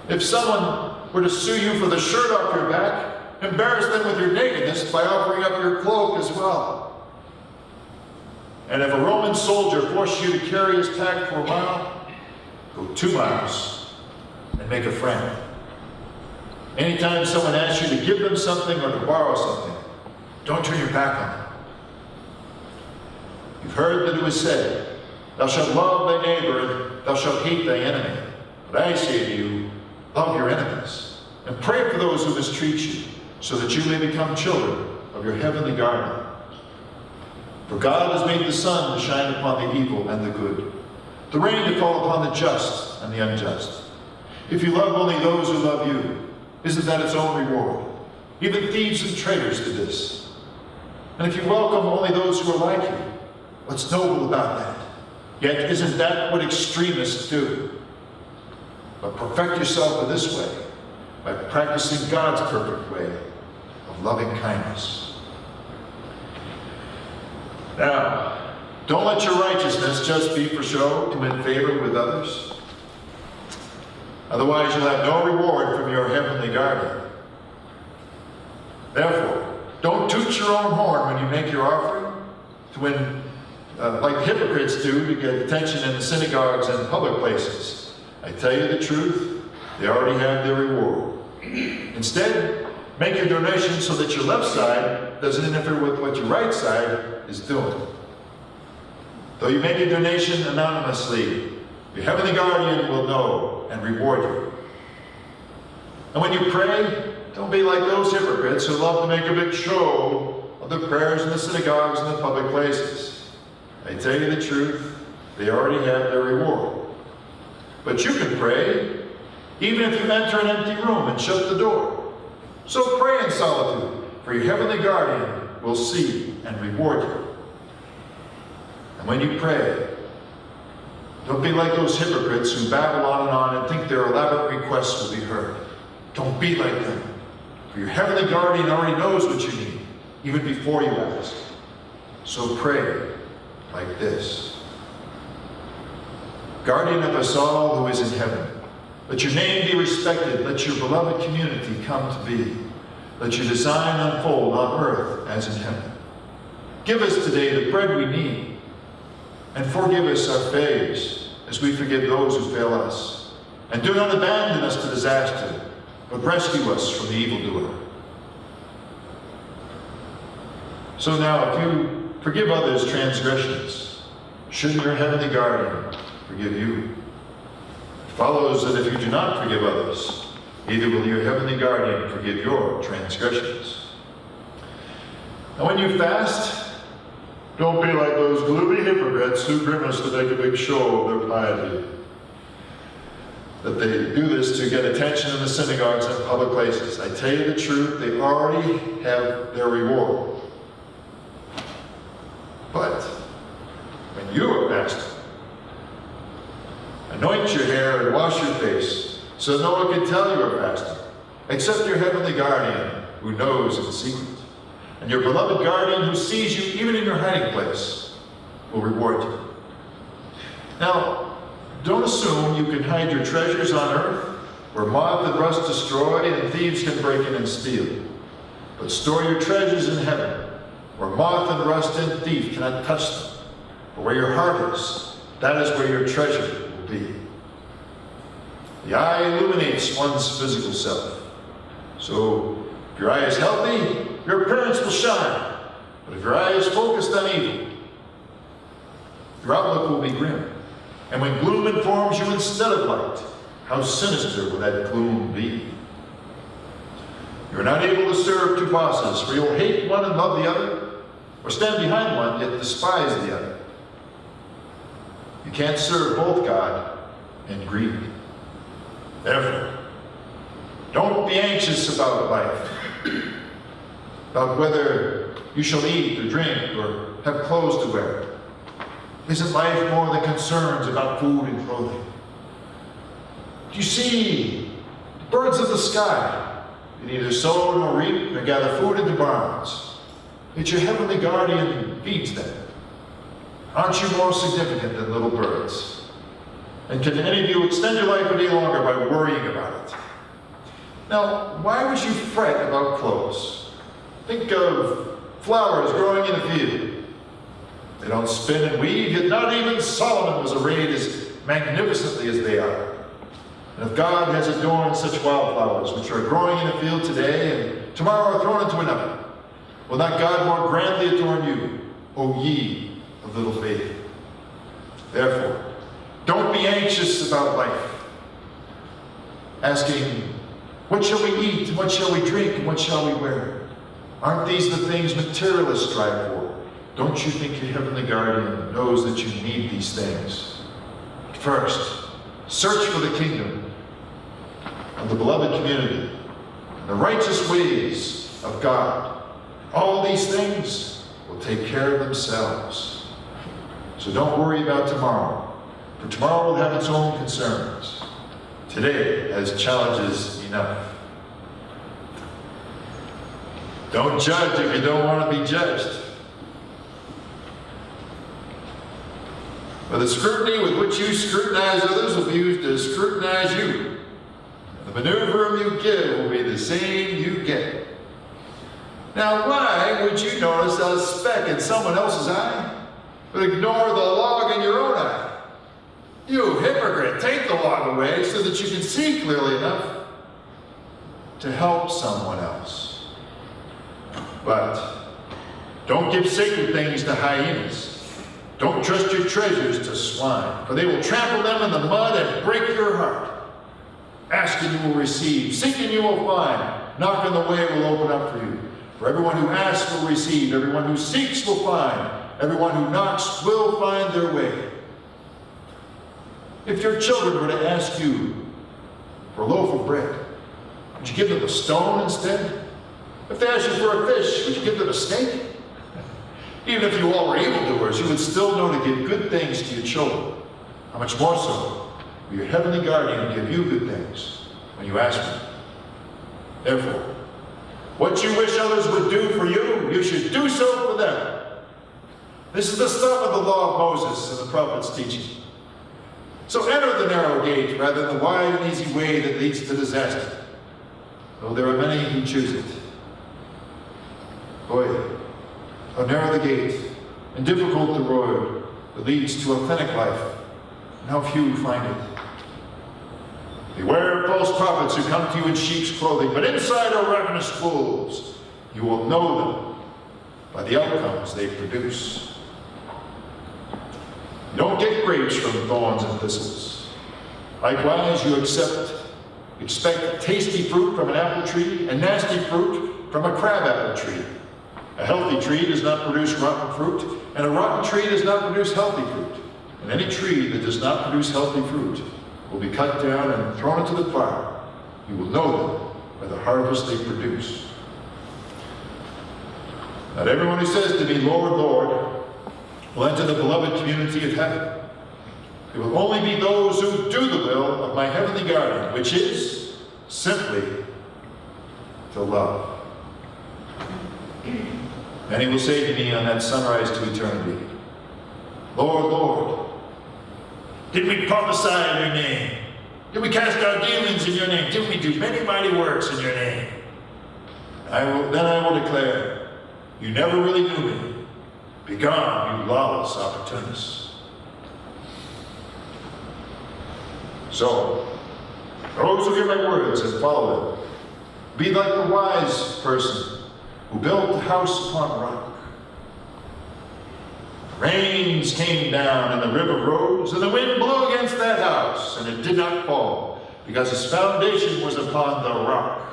If someone were to sue you for the shirt off your back, embarrass them with your nakedness by offering up your cloak as well. And if a Roman soldier forced you to carry his pack for a mile, go 2 miles and make a friend. Anytime someone asks you to give them something or to borrow something, don't turn your back on them. You've heard that it was said, thou shalt love thy neighbor and thou shalt hate thy enemy. But I say to you, love your enemies and pray for those who mistreat you, so that you may become children of your heavenly guardian. For God has made the sun to shine upon the evil and the good, the rain to fall upon the just and the unjust. If you love only those who love you, isn't that its own reward? Even thieves and traitors do this. And if you welcome only those who are like you, what's noble about that? Yet isn't that what extremists do? But perfect yourself in this way, by practicing God's perfect way of loving kindness. Now, don't let your righteousness just be for show to win favor with others. Otherwise, you'll have no reward from your heavenly guardian. Therefore, don't toot your own horn when you make your offering to win, like the hypocrites do, to get attention in the synagogues and public places. I tell you the truth, they already have their reward. Instead, make your donation so that your left side doesn't interfere with what your right side is doing. Though you make a donation anonymously, your heavenly guardian will know and reward you. And when you pray, don't be like those hypocrites who love to make a big show of their prayers in the synagogues and the public places. I tell you the truth, they already have their reward. But you can pray, even if you enter an empty room and shut the door. So pray in solitude, for your heavenly guardian will see and reward you. And when you pray, don't be like those hypocrites who babble on and think their elaborate requests will be heard. Don't be like them, for your heavenly guardian already knows what you need, even before you ask. So pray like this. Guardian of us all who is in heaven, let your name be respected, let your beloved community come to be. Let your design unfold on earth as in heaven. Give us today the bread we need, and forgive us our failures as we forgive those who fail us. And do not abandon us to disaster, but rescue us from the evildoer. So now, if you forgive others' transgressions, shouldn't your heavenly guardian forgive you? It follows that if you do not forgive others, neither will your heavenly guardian forgive your transgressions. And when you fast, don't be like those gloomy hypocrites who grimace to make a big show of their piety. That they do this to get attention in the synagogues and public places. I tell you the truth, they already have their reward. But when you are fasting, anoint your hair and wash your face, so no one can tell you are fasting, except your heavenly guardian who knows in secret. And your beloved guardian who sees you even in your hiding place will reward you. Now, don't assume you can hide your treasures on earth, where moth and rust destroy and thieves can break in and steal. But store your treasures in heaven, where moth and rust and thief cannot touch them. For where your heart is, that is where your treasure will be. The eye illuminates one's physical self. So if your eye is healthy, your appearance will shine. But if your eye is focused on evil, your outlook will be grim. And when gloom informs you instead of light, how sinister will that gloom be? You're not able to serve two bosses, for you'll hate one and love the other, or stand behind one yet despise the other. You can't serve both God and greed. Therefore, don't be anxious about life, about whether you shall eat or drink or have clothes to wear. Isn't life more than concerns about food and clothing? Do you see the birds of the sky? They neither sow nor reap nor gather food into barns, that your heavenly guardian feeds them? Aren't you more significant than little birds? And can any of you extend your life any longer by worrying about it? Now, why would you fret about clothes? Think of flowers growing in a field. They don't spin and weave, yet not even Solomon was arrayed as magnificently as they are. And if God has adorned such wildflowers, which are growing in a field today and tomorrow are thrown into an oven, will not God more grandly adorn you, O ye of little faith? Therefore, don't be anxious about life, asking, what shall we eat, and what shall we drink, and what shall we wear? Aren't these the things materialists strive for? Don't you think your heavenly guardian knows that you need these things? First, search for the kingdom of the beloved community, the righteous ways of God. All these things will take care of themselves. So don't worry about tomorrow, for tomorrow will have its own concerns. Today has challenges enough. Don't judge if you don't want to be judged. For the scrutiny with which you scrutinize others will be used to scrutinize you. The maneuver you give will be the same you get. Now, why would you notice a speck in someone else's eye, but ignore the log in your own eye? You hypocrite, take the log away so that you can see clearly enough to help someone else. But don't give sacred things to hyenas. Don't trust your treasures to swine, for they will trample them in the mud and break your heart. Ask and you will receive, seek and you will find, knock and the way will open up for you. For everyone who asks will receive, everyone who seeks will find, everyone who knocks will find their way. If your children were to ask you for a loaf of bread, would you give them a stone instead? If they asked you for a fish, would you give them a snake? Even if you all were evildoers, you would still know to give good things to your children. How much more so will your heavenly guardian give you good things when you ask him? Therefore, what you wish others would do for you, you should do so for them. This is the stuff of the law of Moses and the prophets' teaching. So enter the narrow gate rather than the wide and easy way that leads to disaster, though there are many who choose it. Boy, how narrow the gate and difficult the road that leads to authentic life, and how few find it. Beware of false prophets who come to you in sheep's clothing, but inside are ravenous wolves. You will know them by the outcomes they produce. Don't get grapes from thorns and thistles. Likewise, you expect tasty fruit from an apple tree and nasty fruit from a crabapple tree. A healthy tree does not produce rotten fruit, and a rotten tree does not produce healthy fruit. And any tree that does not produce healthy fruit will be cut down and thrown into the fire. You will know them by the harvest they produce. Not everyone who says to me, Lord, Lord, will enter the beloved community of heaven. It will only be those who do the will of my heavenly guardian, which is simply to love. And he will say to me on that sunrise to eternity, Lord, Lord, did we prophesy in your name? Did we cast out demons in your name? Did we do many mighty works in your name? Then I will declare, you never really knew me. Begone, you lawless opportunists. So, those who hear my words and follow them, be like the wise person who built the house upon rock. Rains came down and the river rose, and the wind blew against that house, and it did not fall, because its foundation was upon the rock.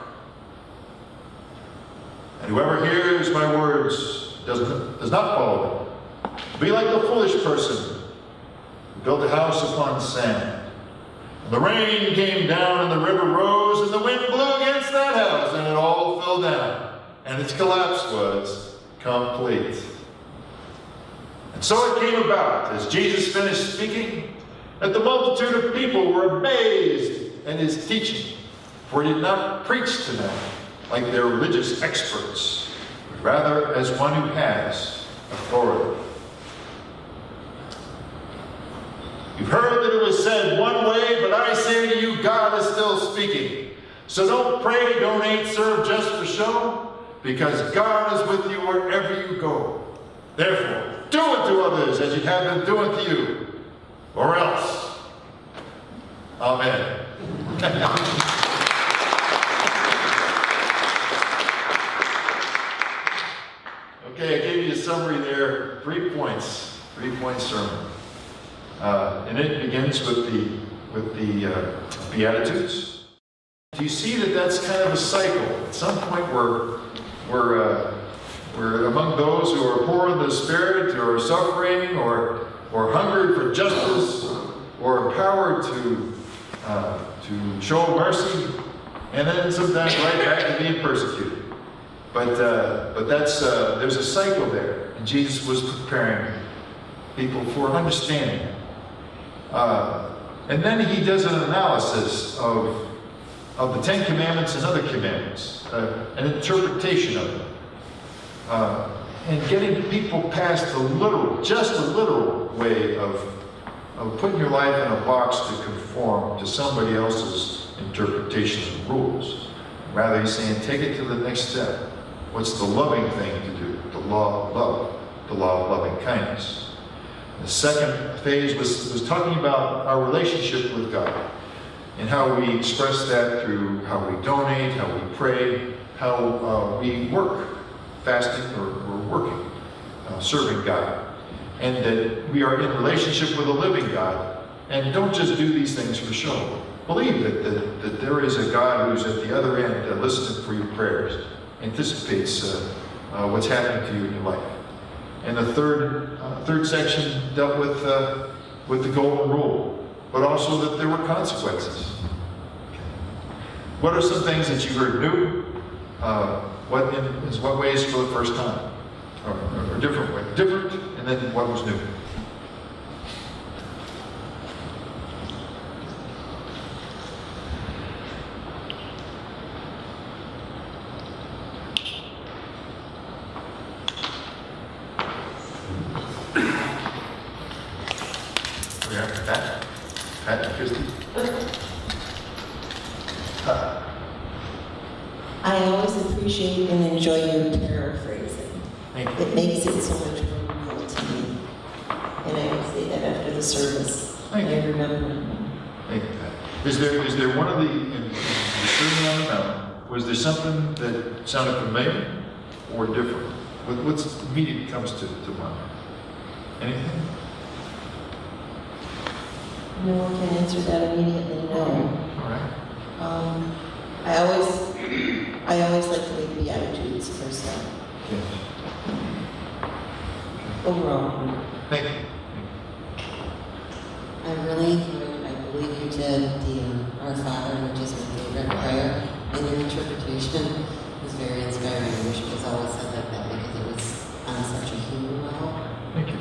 And whoever hears my words does not follow them. Be like the foolish person who built a house upon sand. And the rain came down, and the river rose, and the wind blew against that house, and it all fell down. And its collapse was complete. And so it came about, as Jesus finished speaking, that the multitude of people were amazed at his teaching, for he did not preach to them like their religious experts, but rather as one who has authority. You've heard that it was said one way, but I say to you, God is still speaking. So don't pray, donate, serve just for show, because God is with you wherever you go. Therefore, do unto others as you have them do unto you, or else. Amen. Okay, I gave you a summary there, 3 points, 3-point sermon. And it begins with the Beatitudes. Do you see that that's kind of a cycle? At some point we're among those who are poor in the spirit, who are suffering, or hungry for justice, or empowered to show mercy, and then sometimes right back to being persecuted. But that's there's a cycle there, and Jesus was preparing people for understanding. And then he does an analysis of the 10 Commandments and other commandments, an interpretation of them, and getting people past just a literal way of putting your life in a box to conform to somebody else's interpretation of rules. Rather, he's saying, take it to the next step. What's the loving thing to do? The law of love, the law of loving kindness. The second phase was talking about our relationship with God and how we express that through how we donate, how we pray, how we work, fasting or working, serving God. And that we are in relationship with a living God. And don't just do these things for show. Believe that there is a God who's at the other end listening for your prayers, anticipates what's happening to you in your life. And the third section dealt with the golden rule, but also that there were consequences. What are some things that you heard new? What ways for the first time? Or different way? Different, and then what was new? Pat and Christy? I always appreciate and enjoy your paraphrasing. Thank you. It makes it so much more real to me. And I will say that after the service. Thank you. I remember. Thank you, Pat. Is there one of in the Sermon on the Mount, was there something that sounded familiar or different? What's immediately comes to mind? Anything? No one can answer that immediately, no. All right. I always like to read Beatitudes first time. Yes. Overall. Thank you. I really enjoyed, I believe you did the Our Father, which is my favorite prayer, and your interpretation was very inspiring. I wish it was always said like that because it was on such a human level. Thank you.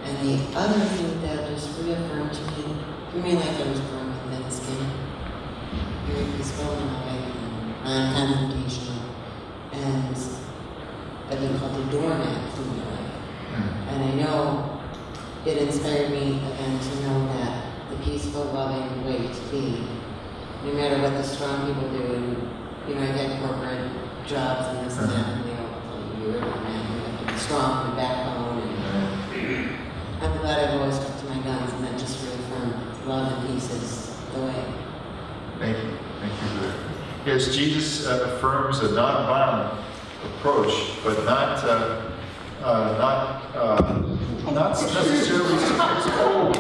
And the other thing that just reaffirmed to me, for me, like I was born with thin skin, very peaceful and loving, non-confrontational, and I've been called a doormat through my life. And I know it inspired me again to know that the peaceful, loving way to be, no matter what the strong people do, and I get corporate jobs and this and that, and they all tell you you're a man, you have to be strong and backbone, and I'm glad I've always stuck to my guns, and that just reaffirmed love and peace is the way. Thank you. Thank you for that. Yes, Jesus affirms a non-violent approach, but not necessarily.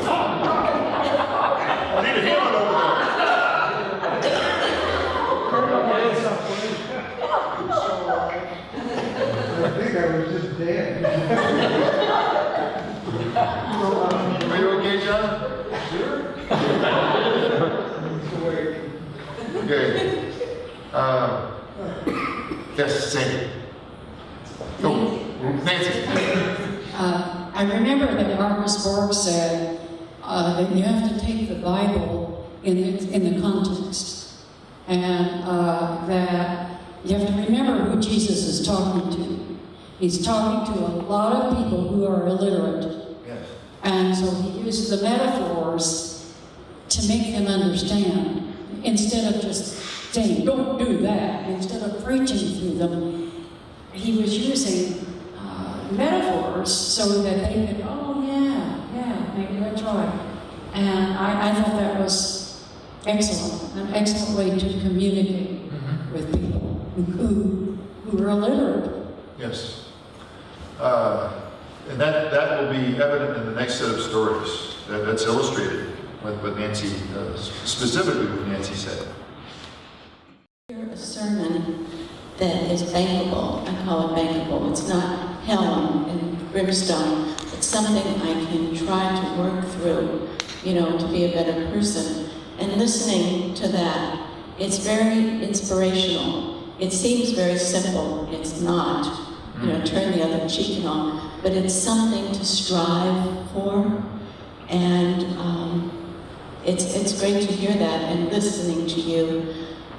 I need a hand over I think I was just dead. there. Are you okay, John? Okay. Yes, Sandy. Oh, Nancy. I remember that Marcus Borg said that you have to take the Bible in the context, and that you have to remember who Jesus is talking to. He's talking to a lot of people who are illiterate. Yes. And so he uses the metaphors to make them understand, instead of just saying, don't do that. Instead of preaching through them, he was using metaphors so that they could, oh yeah, maybe that's right. And I thought that was excellent, an excellent way to communicate with people who are illiterate. Yes. And that will be evident in the next set of stories. That's illustrated with what Nancy, specifically what Nancy said. A sermon that is bankable. I call it bankable. It's not hell and brimstone. It's something I can try to work through, to be a better person. And listening to that, it's very inspirational. It seems very simple. It's not. Turn the other cheek and all. But it's something to strive for. And it's great to hear that. And listening to you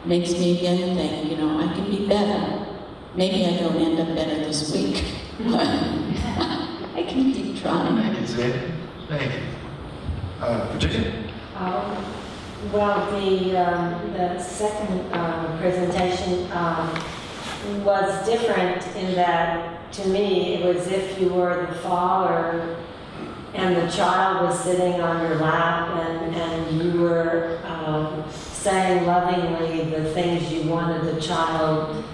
makes me again think, I can be better. Maybe I don't end up better this week, but I can keep trying. Thank you, Zane. Thank you. Virginia? Well, the second presentation was different in that, to me, it was if you were the father and the child was sitting on your lap and you were saying lovingly the things you wanted the child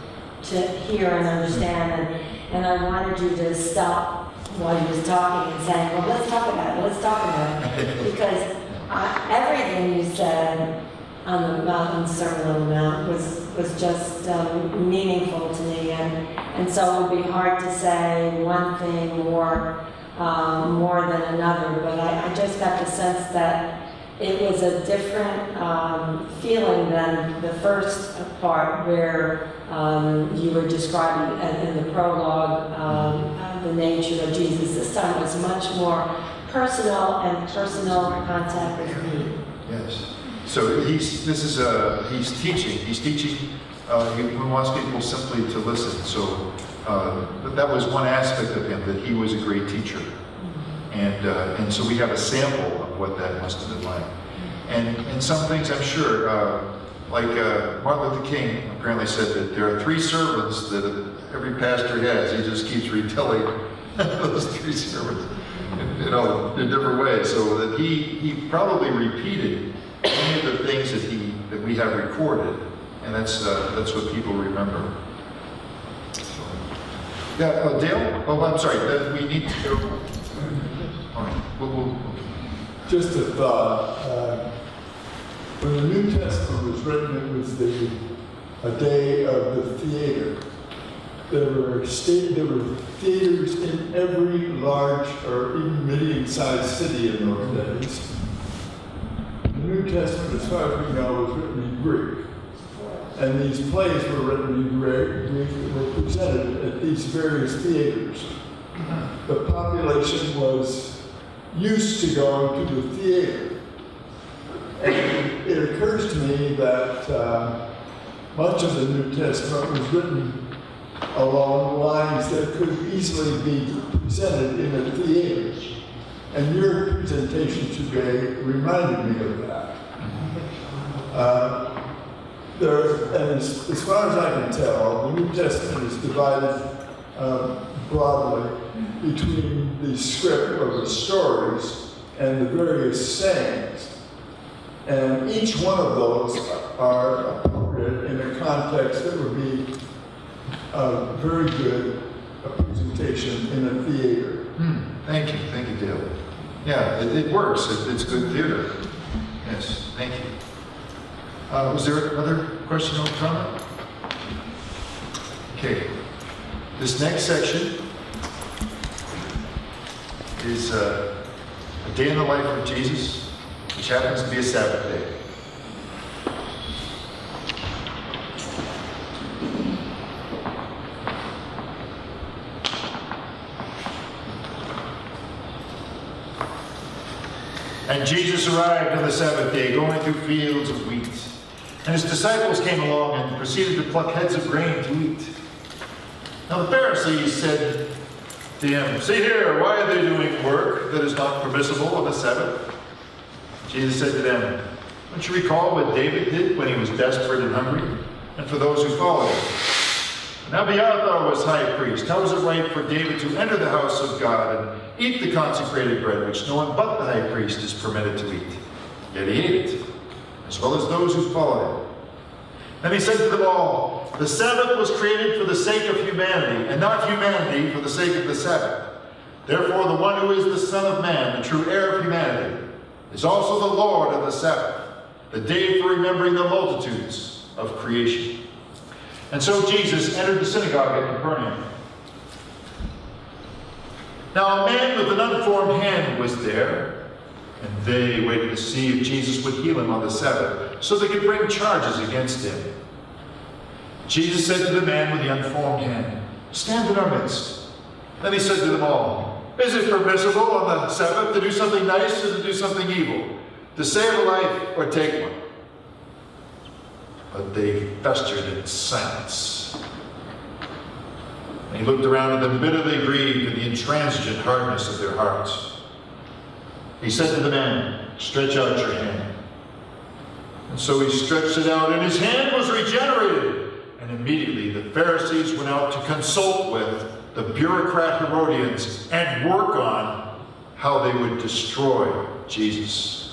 to hear and understand, and I wanted you to stop while he was talking and saying, well, let's talk about it, because everything you said on the mountain, Sermon on the Mount, was just meaningful to me, and so it would be hard to say one thing more than another, but I just got the sense that it was a different feeling than the first part where you were describing in the prologue the nature of Jesus. This time was much more personal and personal contact with me. Yes. So he's teaching. He wants people simply to listen. So but that was one aspect of him, that he was a great teacher. And so we have a sample of what that must have been like. And some things I'm sure, like Martin Luther King apparently said that there are 3 sermons that every pastor has. He just keeps retelling those 3 sermons, in different ways. So that he probably repeated many of the things that we have recorded, and that's what people remember. Yeah, Dale? Oh, I'm sorry. We need to go. All right. Just a thought. When the New Testament was written, it was a day of the theater. There were theaters in every large or even medium-sized city in those days. The New Testament, as far as we know, was written in Greek. And these plays were written in Greek and were presented at these various theaters. The population was used to going to the theater. And it occurs to me that much of the New Testament was written along lines that could easily be presented in a theater. And your presentation today reminded me of that. As far as I can tell, the New Testament is divided broadly between the script or the stories and the various sayings. And each one of those are appropriate in a context that would be a very good presentation in a theater. Thank you, Dale. Yeah, it works. It's good theater. Yes, thank you. Was there another question or comment? Okay. This next section is a day in the life of Jesus, which happens to be a Sabbath day. And Jesus arrived on the Sabbath day, going through fields of wheat. And his disciples came along and proceeded to pluck heads of grain to eat. Now the Pharisees said to him, "See here, why are they doing work that is not permissible on the Sabbath?" Jesus said to them, "Don't you recall what David did when he was desperate and hungry? And for those who followed him. Now Abiathar was high priest. How was it right for David to enter the house of God and eat the consecrated bread, which no one but the high priest is permitted to eat? Yet he ate it, as well as those who followed him. Then he said to them all, the Sabbath was created for the sake of humanity, and not humanity for the sake of the Sabbath. Therefore the one who is the Son of Man, the true heir of humanity, is also the Lord of the Sabbath, the day for remembering the multitudes of creation." And so Jesus entered the synagogue at Capernaum. Now a man with an unformed hand was there, and they waited to see if Jesus would heal him on the Sabbath, so they could bring charges against him. Jesus said to the man with the unformed hand, "Stand in our midst." Then he said to them all, "Is it permissible on the Sabbath to do something nice or to do something evil, to save a life or take one?" But they festered in silence. And he looked around at them, bitterly grieved at the intransigent hardness of their hearts. He said to the man, "Stretch out your hand." And so he stretched it out, and his hand was regenerated. And immediately the Pharisees went out to consult with the bureaucrat Herodians and work on how they would destroy Jesus.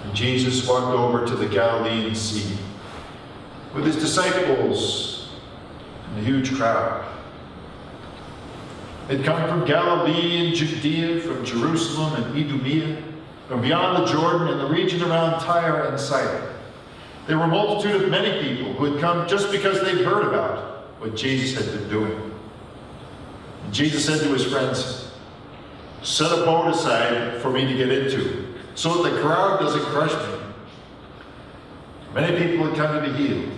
And Jesus walked over to the Galilean Sea with his disciples and a huge crowd. They'd come from Galilee and Judea, from Jerusalem and Idumea, from beyond the Jordan and the region around Tyre and Sidon. There were a multitude of many people who had come just because they'd heard about what Jesus had been doing. And Jesus said to his friends, "Set a boat aside for me to get into, so that the crowd doesn't crush me." Many people had come to be healed.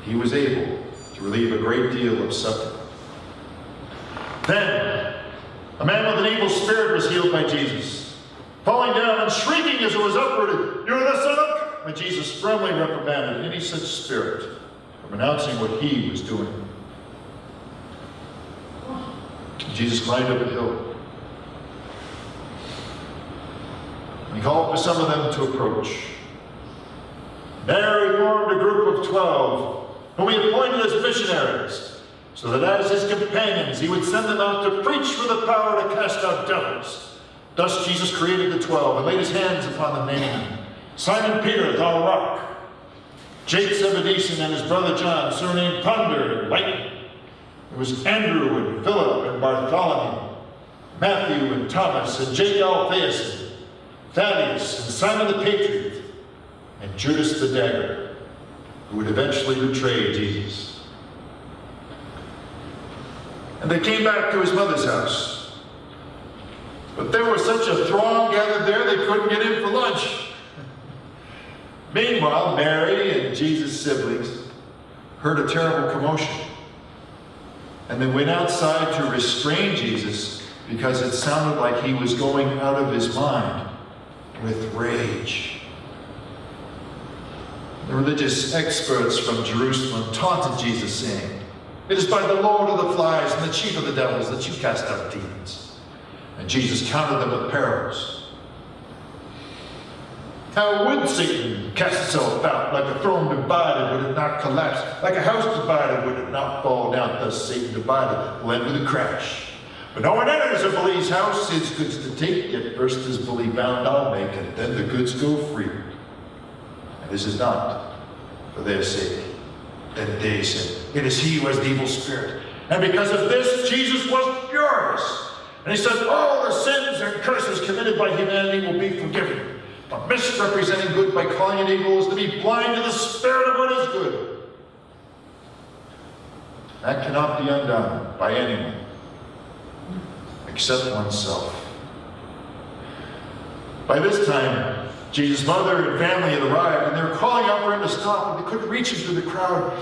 He was able to relieve a great deal of suffering. Then, a man with an evil spirit was healed by Jesus. Falling down and shrieking as it was uprooted, "You are the Son of God!" But Jesus firmly reprimanded any such spirit from announcing what he was doing. Jesus climbed up a hill. And he called for some of them to approach. There he formed a group of 12, whom he appointed as missionaries, so that as his companions he would send them out to preach with the power to cast out devils. Thus Jesus created the 12 and laid his hands upon them, naming them: Simon Peter, thou rock; James Zebedee and his brother John, surnamed Thunder and Lightning. There was Andrew and Philip and Bartholomew, Matthew and Thomas and Jacob Alphaeus, Thaddeus and Simon the Patriot, and Judas the Dagger, who would eventually betray Jesus. And they came back to his mother's house. But there was such a throng gathered there they couldn't get in for lunch. Meanwhile, Mary and Jesus' siblings heard a terrible commotion. And they went outside to restrain Jesus because it sounded like he was going out of his mind with rage. The religious experts from Jerusalem taunted Jesus, saying, "It is by the Lord of the flies and the chief of the devils that you cast out demons." And Jesus countered them with parables. How would Satan cast itself out? Like a throne divided, would it not collapse? Like a house divided, would it not fall down? Thus Satan divided will end with a crash. But no one enters a bully's house, his goods to take, yet first his bully bound I'll make, and then the goods go free. And this is not for their sake. Then they said, "It is he who has the evil spirit." And because of this, Jesus was furious. And he said, all the sins and curses committed by humanity will be forgiven. But misrepresenting good by calling it evil is to be blind to the spirit of what is good. That cannot be undone by anyone except oneself. By this time, Jesus' mother and family had arrived, and they were calling out for him to stop, but they couldn't reach him through the crowd.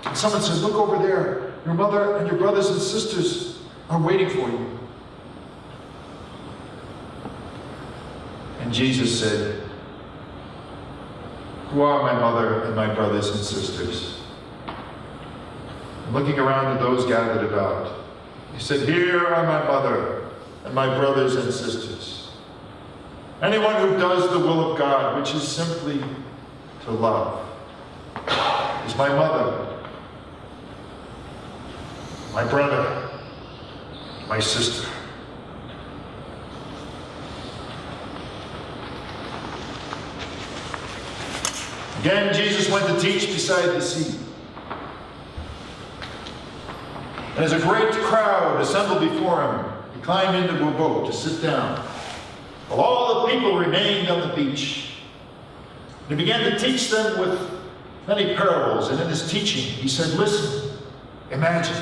And someone said, "Look over there. Your mother and your brothers and sisters are waiting for you." And Jesus said, "Who are my mother and my brothers and sisters?" And looking around at those gathered about, he said, "Here are my mother and my brothers and sisters. Anyone who does the will of God, which is simply to love, is my mother, my brother, my sister." Again, Jesus went to teach beside the sea. And as a great crowd assembled before him, he climbed into a boat to sit down, while all the people remained on the beach. And he began to teach them with many parables, and in his teaching he said, "Listen, imagine.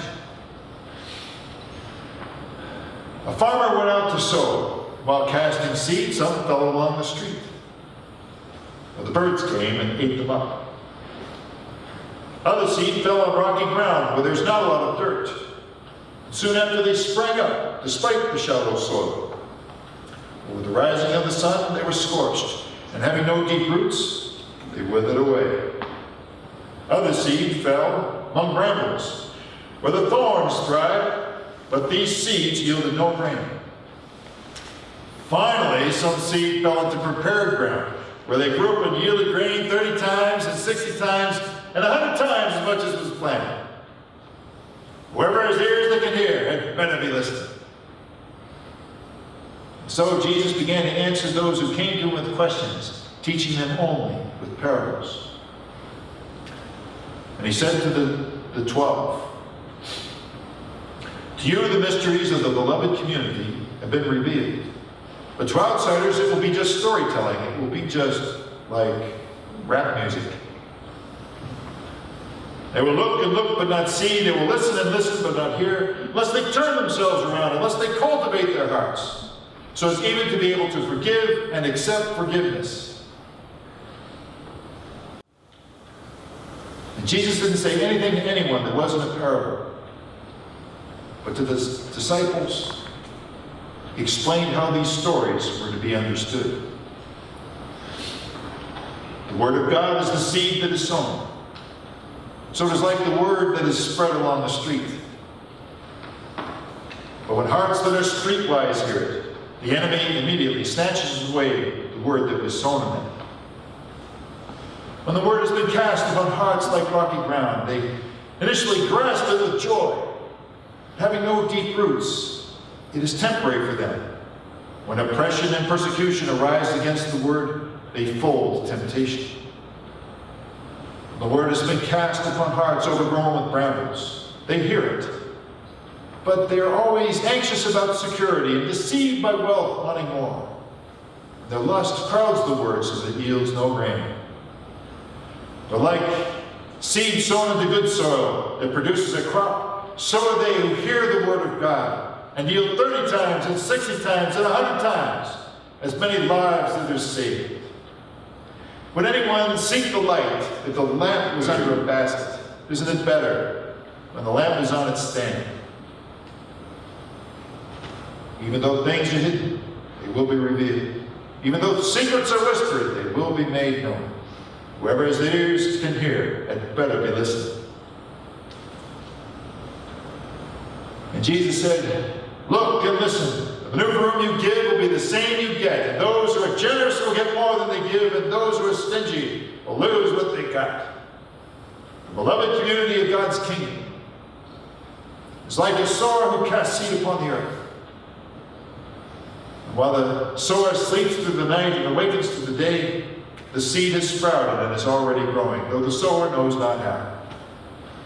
A farmer went out to sow. While casting seed, some fell along the street. Well, the birds came and ate them up. Other seed fell on rocky ground where there's not a lot of dirt. Soon after they sprang up, despite the shallow soil. With the rising of the sun, they were scorched, and having no deep roots, they withered away. Other seed fell among brambles, where the thorns thrived, but these seeds yielded no grain. Finally, some seed fell into prepared ground, where they grew up and yielded grain 30 times and 60 times and 100 times as much as was planted. Whoever has ears that can hear had better be listening." So Jesus began to answer those who came to him with questions, teaching them only with parables. And he said to the 12, "To you the mysteries of the beloved community have been revealed. But to outsiders it will be just storytelling. It will be just like rap music. They will look and look but not see. They will listen and listen but not hear, unless they turn themselves around, unless they cultivate their hearts, so as even to be able to forgive and accept forgiveness." And Jesus didn't say anything to anyone that wasn't a parable. But to the disciples, he explained how these stories were to be understood. The Word of God is the seed that is sown. So it is like the word that is spread along the street. But when hearts that are streetwise hear it, the enemy immediately snatches away the word that was sown in them. When the word has been cast upon hearts like rocky ground, they initially grasp it with joy. Having no deep roots, it is temporary for them. When oppression and persecution arise against the word, they fold to temptation. The word has been cast upon hearts overgrown with brambles. They hear it, but they are always anxious about security and deceived by wealth, wanting more. Their lust crowds the word so that it yields no grain. They're like seed sown into good soil that produces a crop. So are they who hear the word of God and yield 30 times and 60 times and 100 times as many lives that are saved. Would anyone seek the light if the lamp was under a basket? Isn't it better when the lamp is on its stand? Even though things are hidden, they will be revealed. Even though secrets are whispered, they will be made known. Whoever has ears can hear, had better be listening. And Jesus said, "Look and listen. The manure room you give will be the same you get. And those who are generous will get more than they give, and those who are stingy will lose what they got." The beloved community of God's kingdom is like a sower who casts seed upon the earth. And while the sower sleeps through the night and awakens through the day, the seed has sprouted and is already growing, though the sower knows not how.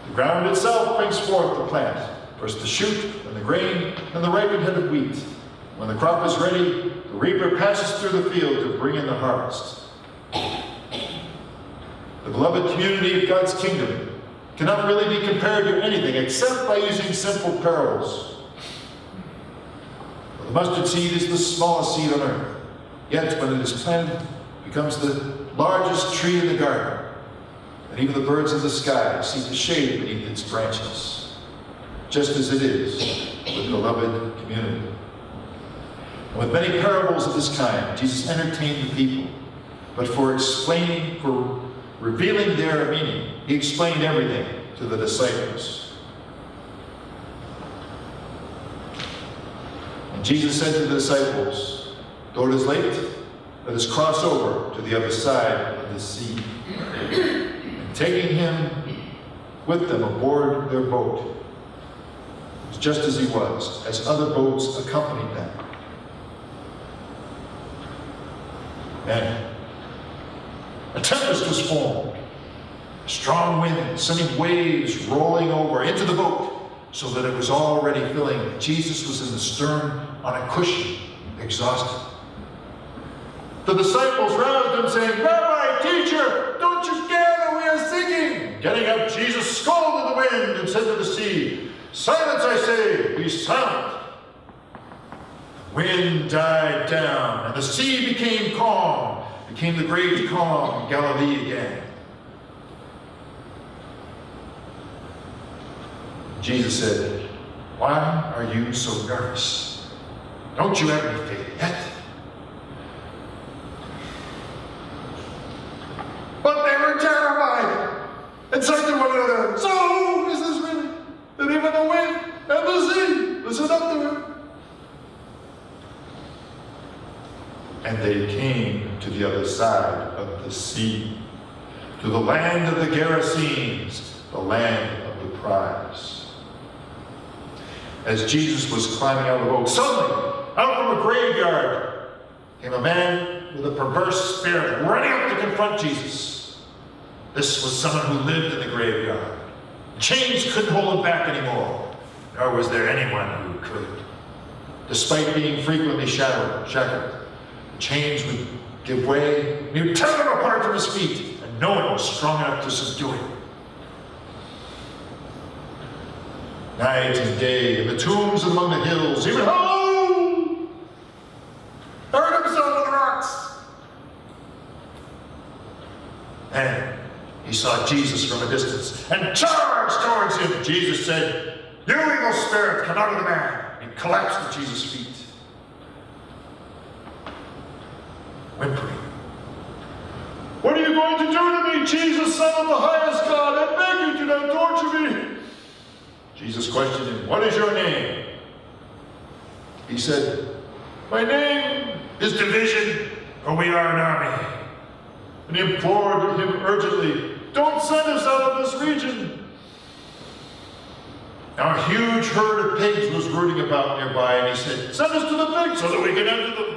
The ground itself brings forth the plant, first the shoot, then the grain, then the ripened head of wheat. When the crop is ready, the reaper passes through the field to bring in the harvest. The beloved community of God's kingdom cannot really be compared to anything except by using simple parables. The mustard seed is the smallest seed on earth, yet when it is planted, it becomes the largest tree in the garden, and even the birds of the sky seek the shade beneath its branches, just as it is with the beloved community. And with many parables of this kind, Jesus entertained the people, but for revealing their meaning, he explained everything to the disciples. Jesus said to the disciples, "Though it is late, let us cross over to the other side of the sea." And taking him with them aboard their boat, it was just as he was, as other boats accompanied them. And a tempest was formed, a strong wind, sending waves rolling over into the boat, so that it was already filling. Jesus was in the stern on a cushion, exhausted. The disciples roused him, saying, "Rabbi, teacher, don't you care that we are sinking?" Getting up, Jesus scolded the wind and said to the sea, "Silence, I say, be silent." The wind died down, and the sea became calm, became the great calm in Galilee again. Jesus said, "Why are you so nervous? Don't you have any faith yet?" But they were terrified and said to one another, "So who is this really, that even the wind and the sea listen up to him?" And they came to the other side of the sea, to the land of the Gerasenes, the land of the prize. As Jesus was climbing out of the boat, suddenly, out from a graveyard, came a man with a perverse spirit, running up to confront Jesus. This was someone who lived in the graveyard. Chains couldn't hold him back anymore, nor was there anyone who could. Despite being frequently shackled, the chains would give way, and he would tear them apart from his feet, and no one was strong enough to subdue him. Night and day, in the tombs among the hills, he would howl, hurt himself with rocks. And he saw Jesus from a distance and charged towards him. Jesus said, "You evil spirit, come out of the man." He collapsed at Jesus' feet, whimpering. "What are you going to do to me, Jesus, Son of the highest God? I beg you, do not torture me." Jesus questioned him, "What is your name?" He said, "My name is Division, for we are an army." And he implored him urgently, "Don't send us out of this region." Now a huge herd of pigs was rooting about nearby, and he said, "Send us to the pigs so that we can enter them."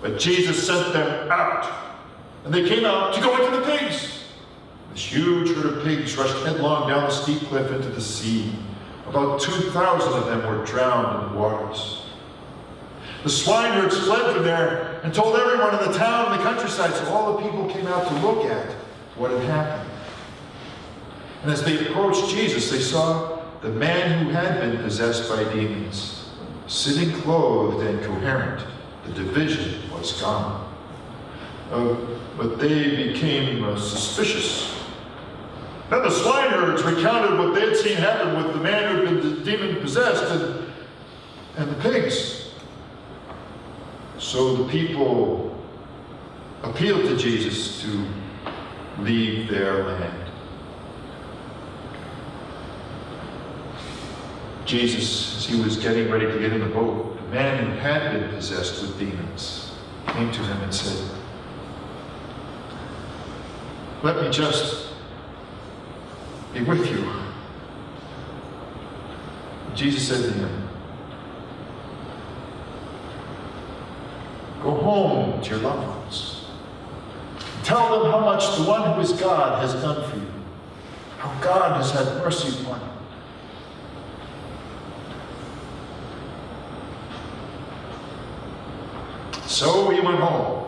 But Jesus sent them out, and they came out to go into the pigs. This huge herd of pigs rushed headlong down the steep cliff into the sea. About 2,000 of them were drowned in the waters. The swineherds fled from there and told everyone in the town and the countryside, so all the people came out to look at what had happened. And as they approached Jesus, they saw the man who had been possessed by demons, sitting clothed and coherent. The division was gone. But they became suspicious. Then the swineherds recounted what they had seen happen with the man who had been demon-possessed and the pigs. So the people appealed to Jesus to leave their land. Jesus, as he was getting ready to get in the boat, the man who had been possessed with demons came to him and said, "Let me just be with you." Jesus said to him, "Go home to your loved ones. Tell them how much the one who is God has done for you, how God has had mercy upon you." So he went home,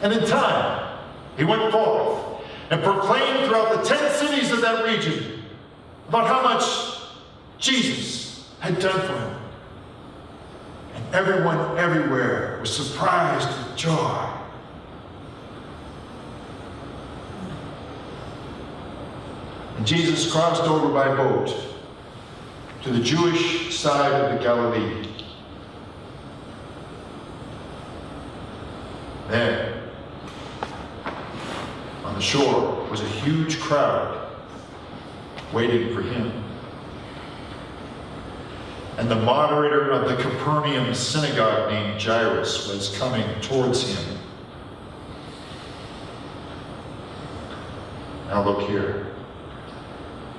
and in time he went forth and proclaimed throughout the 10 cities of that region about how much Jesus had done for him. And everyone everywhere was surprised with joy. And Jesus crossed over by boat to the Jewish side of the Galilee. There, on the shore, was a huge crowd waiting for him. And the moderator of the Capernaum synagogue named Jairus was coming towards him. Now look here.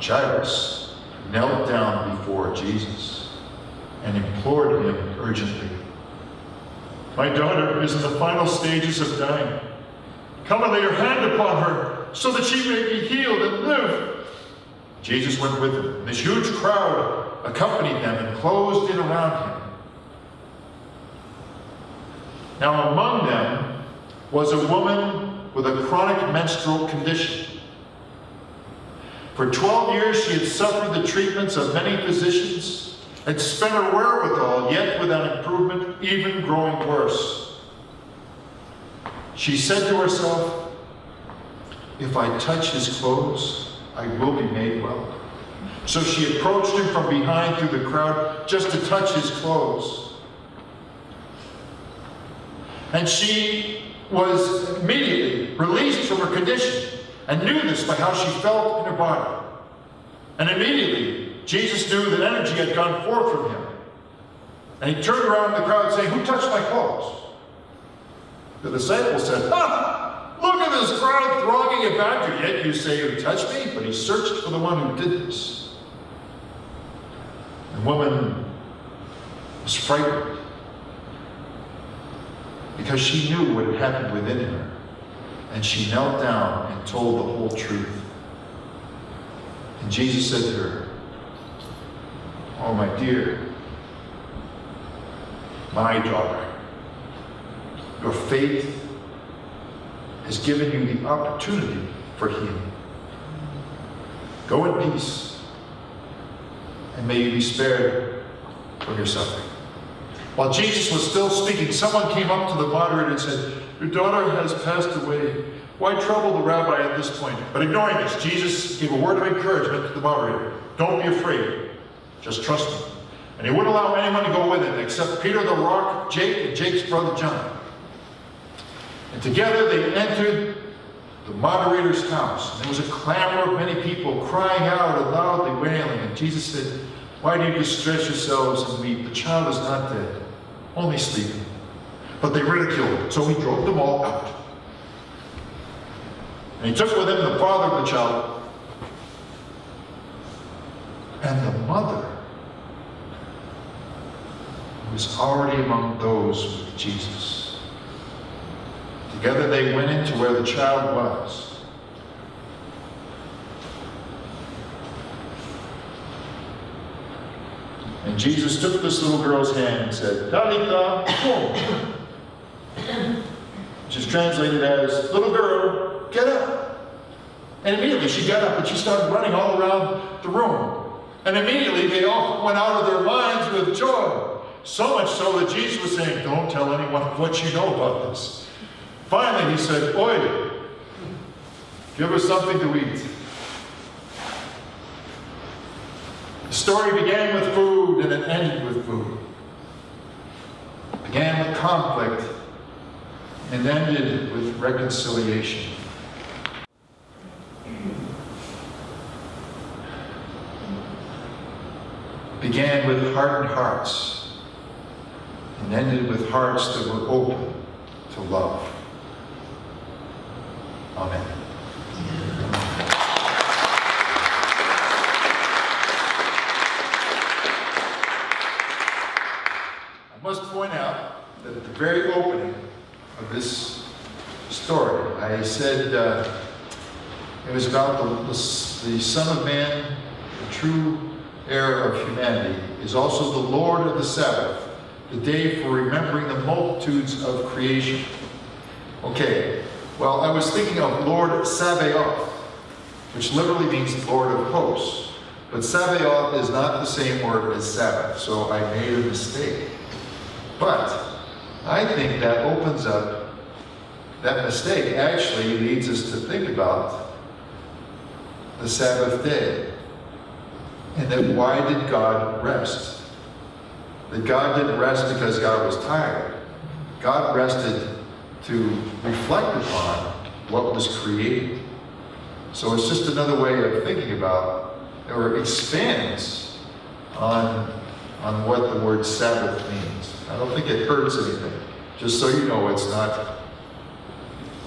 Jairus knelt down before Jesus and implored him urgently. My daughter is in the final stages of dying. Come and lay your hand upon her so that she may be healed and live. Jesus went with him, and this huge crowd accompanied them and closed in around him. Now among them was a woman with a chronic menstrual condition. For 12 years she had suffered the treatments of many physicians and spent her wherewithal, yet without improvement, even growing worse. She said to herself, if I touch his clothes, I will be made well. So she approached him from behind through the crowd just to touch his clothes. And she was immediately released from her condition and knew this by how she felt in her body. And immediately, Jesus knew that energy had gone forth from him. And he turned around the crowd saying, who touched my clothes? The disciples said, look at this crowd thronging about you, yet you say you touched me? But he searched for the one who did this. The woman was frightened because she knew what had happened within her. And she knelt down and told the whole truth. And Jesus said to her, oh, my dear, my daughter, your faith has given you the opportunity for healing. Go in peace, and may you be spared from your suffering. While Jesus was still speaking, someone came up to the moderator and said, your daughter has passed away. Why trouble the rabbi at this point? But ignoring this, Jesus gave a word of encouragement to the moderator. Don't be afraid. Just trust me. And he wouldn't allow anyone to go with him except Peter the rock, Jake, and Jake's brother John. And together they entered the moderator's house. And there was a clamor of many people crying out and loudly wailing. And Jesus said, why do you distress yourselves and weep? The child is not dead, only sleeping. But they ridiculed him, so he drove them all out. And he took with him the father of the child and the mother, who was already among those with Jesus. Together they went into where the child was. And Jesus took this little girl's hand and said, Talitha kum, which is translated as, little girl, get up. And immediately she got up and she started running all around the room. And immediately they all went out of their minds with joy. So much so that Jesus was saying, don't tell anyone what you know about this. Finally he said, oi, give her something to eat. The story began with food and it ended with food. It began with conflict and ended with reconciliation. Began with hardened hearts and ended with hearts that were open to love. Amen. I must point out that at the very opening of this story, I said it was about the Son of Man, the true heir of humanity, is also the Lord of the Sabbath, the day for remembering the multitudes of creation. Okay, well, I was thinking of Lord Sabaoth, which literally means Lord of hosts. But Sabaoth is not the same word as Sabbath, so I made a mistake. But I think that opens up, that mistake actually leads us to think about the Sabbath day. And then why did God rest? That God didn't rest because God was tired. God rested to reflect upon what was created. So it's just another way of thinking about, or expands on on what the word Sabbath means. I don't think it hurts anything. Just so you know, it's not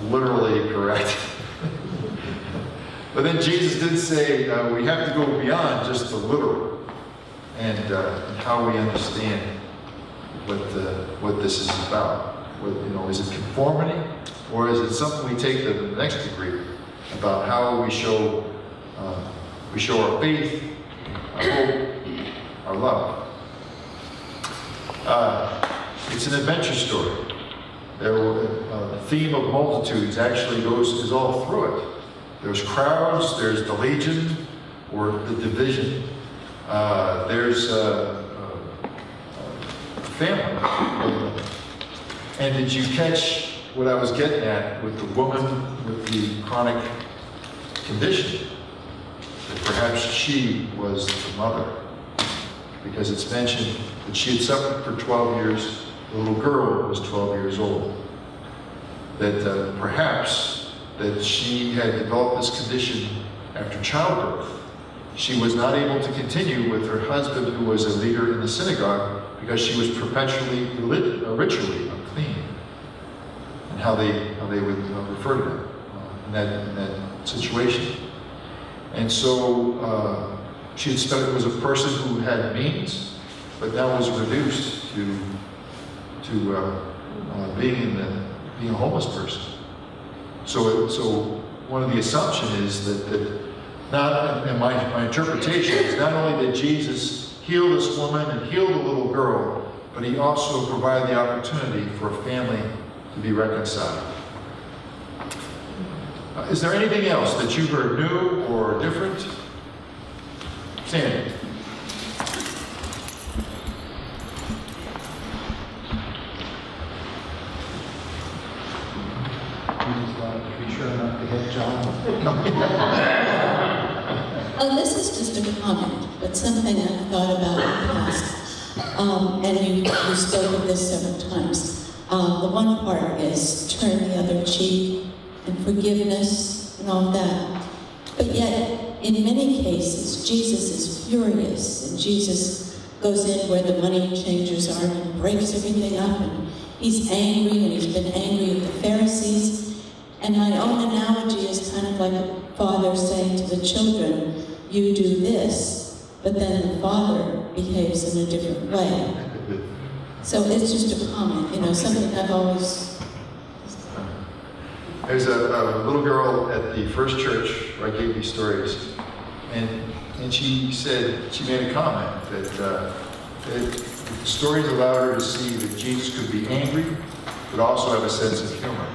literally correct. But then Jesus did say we have to go beyond just the literal and how we understand what this is about. Is it conformity, or is it something we take to the next degree about how we show our faith, our hope, our love? It's an adventure story. The theme of multitudes actually is all through it. There's crowds, there's the legion, or the division. There's family. And did you catch what I was getting at with the woman with the chronic condition? That perhaps she was the mother. Because it's mentioned that she had suffered for 12 years. The little girl was 12 years old. That perhaps that she had developed this condition after childbirth. She was not able to continue with her husband, who was a leader in the synagogue, because she was perpetually ritually unclean, and how they would refer to her in that situation. And so she had was a person who had means, but now was reduced to being a homeless person. So one of the assumptions is that not, and my interpretation is not only did Jesus heal this woman and heal the little girl, but he also provided the opportunity for a family to be reconciled. Is there anything else that you heard new or different? Sandy. Be sure not to hit John. This is just a comment, but something I've thought about in the past. And you spoke of this several times. The one part is turn the other cheek and forgiveness and all that. But yet, in many cases, Jesus is furious, and Jesus goes in where the money changers are and breaks everything up, and he's angry, and he's been angry at the Pharisees. And my own analogy is kind of like a father saying to the children, you do this, but then the father behaves in a different way. So it's just a comment, something I've always... There's a little girl at the first church where I gave these stories, and she said, she made a comment that the stories allowed her to see that Jesus could be angry, but also have a sense of humor.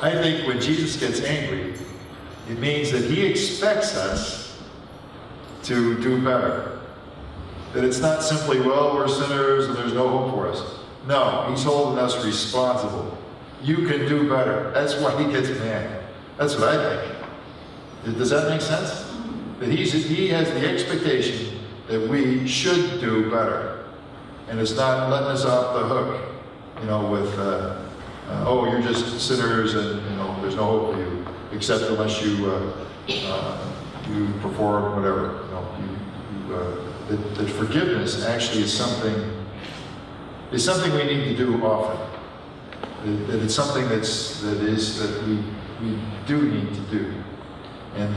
I think when Jesus gets angry, it means that he expects us to do better. That it's not simply, well, we're sinners and there's no hope for us. No, he's holding us responsible. You can do better. That's why he gets mad. That's what I think. Does that make sense? That he has the expectation that we should do better. And it's not letting us off the hook, with, oh, you're just sinners and, there's no hope for you, except unless you perform whatever. That forgiveness actually is something we need to do often. That it's something that we do need to do. And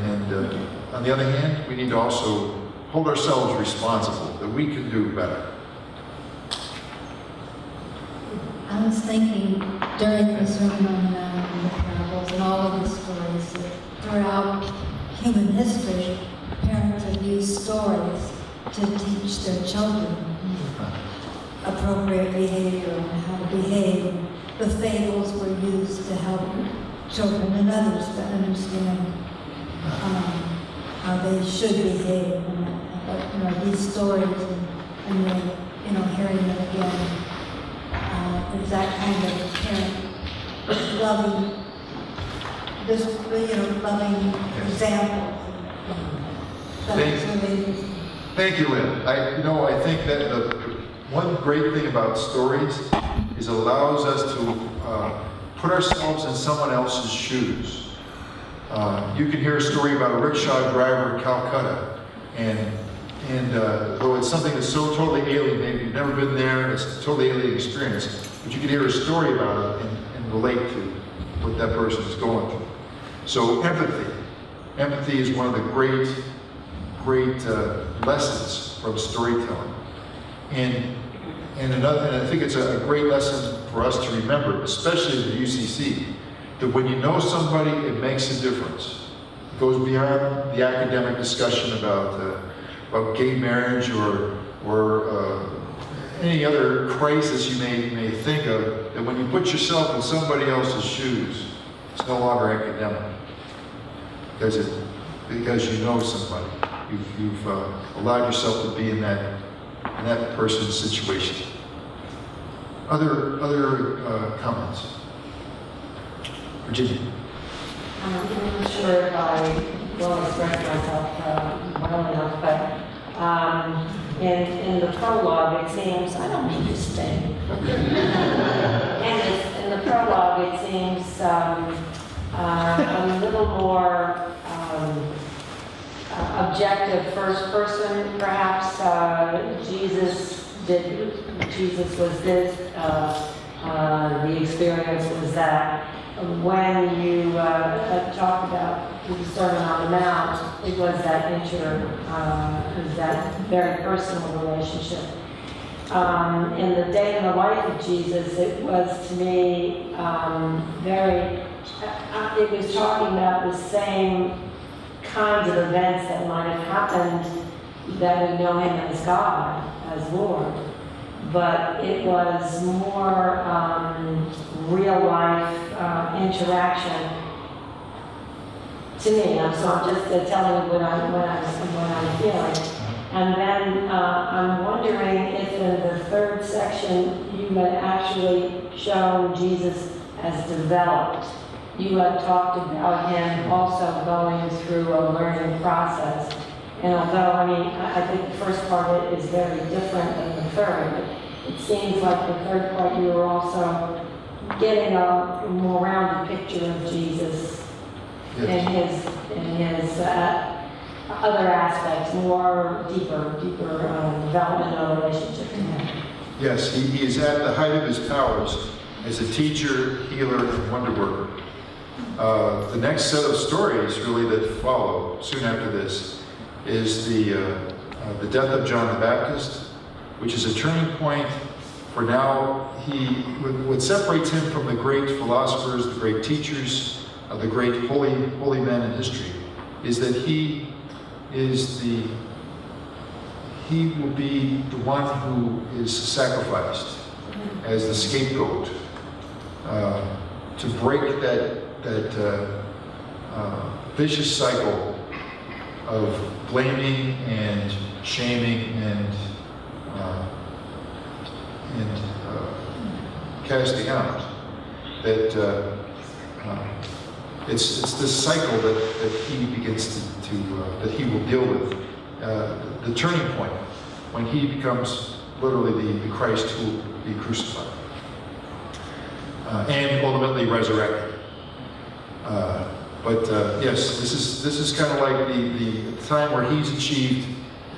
on the other hand, we need to also hold ourselves responsible, that we can do better. I was thinking during the Sermon on the Mount and the parables and all of the stories that throughout human history, parents have used stories to teach their children appropriate behavior and how to behave. The fables were used to help children and others to understand how they should behave. But these stories and then hearing them again. There's that kind of parent loving, loving example. Thank you, Lynn. I think that the one great thing about stories is it allows us to put ourselves in someone else's shoes. You can hear a story about a rickshaw driver in Calcutta, and And though it's something that's so totally alien, maybe you've never been there, it's a totally alien experience, but you can hear a story about it and relate to what that person is going through. So empathy. Empathy is one of the great lessons from storytelling. And I think it's a great lesson for us to remember, especially at the UCC, that when you know somebody, it makes a difference. It goes beyond the academic discussion about gay marriage or any other crisis you may think of, that when you put yourself in somebody else's shoes, it's no longer academic. Because you know somebody. You've allowed yourself to be in that person's situation. Other comments? Virginia. I'm not sure if I will express myself well enough, but in the prologue it seems, I don't need to stay. In the prologue it seems a little more objective first person, perhaps. Jesus was this, the experience was that. When you talked about the Sermon on the Mount, it was that that very personal relationship. In the day in the life of Jesus, it was to me it was talking about the same kinds of events that might have happened that we know him as God, as Lord. But it was more real life interaction to me. So I'm just telling you what I'm feeling. And then I'm wondering if in the third section you had actually shown Jesus as developed. You had talked about him also going through a learning process. And although, I think the first part of it is very different than the third, it seems like the third part you were also getting a more rounded picture of Jesus in his other aspects, more deeper development of a relationship to him. Yes, he is at the height of his powers as a teacher, healer, and wonder worker. The next set of stories really that follow soon after this is the death of John the Baptist, which is a turning point for now. What separates him from the great philosophers, the great teachers, the great holy men in history, is that he will be the one who is sacrificed as the scapegoat to break that vicious cycle of blaming and shaming and casting out. That it's this cycle that he begins that he will deal with. The turning point when he becomes literally the Christ who will be crucified and ultimately resurrected. Yes, this is kind of like the time where he's achieved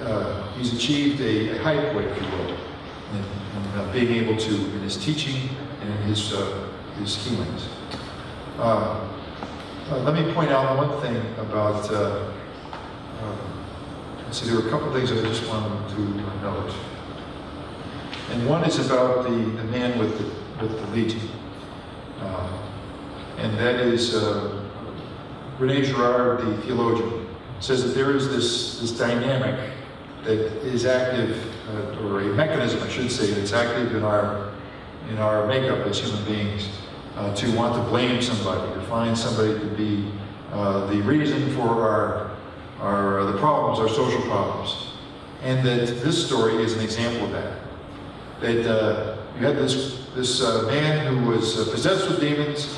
a high point, if you will, in being able to, in his teaching and in his healings. Let me point out one thing about. There were a couple of things that I just wanted to note, and one is about the man with the legion, and that is René Girard, the theologian, says that there is this dynamic that is active, or a mechanism, I should say, that's active in our makeup as human beings, to want to blame somebody, to find somebody to be the reason for the problems, our social problems. And that this story is an example of that. That you had this man who was possessed with demons.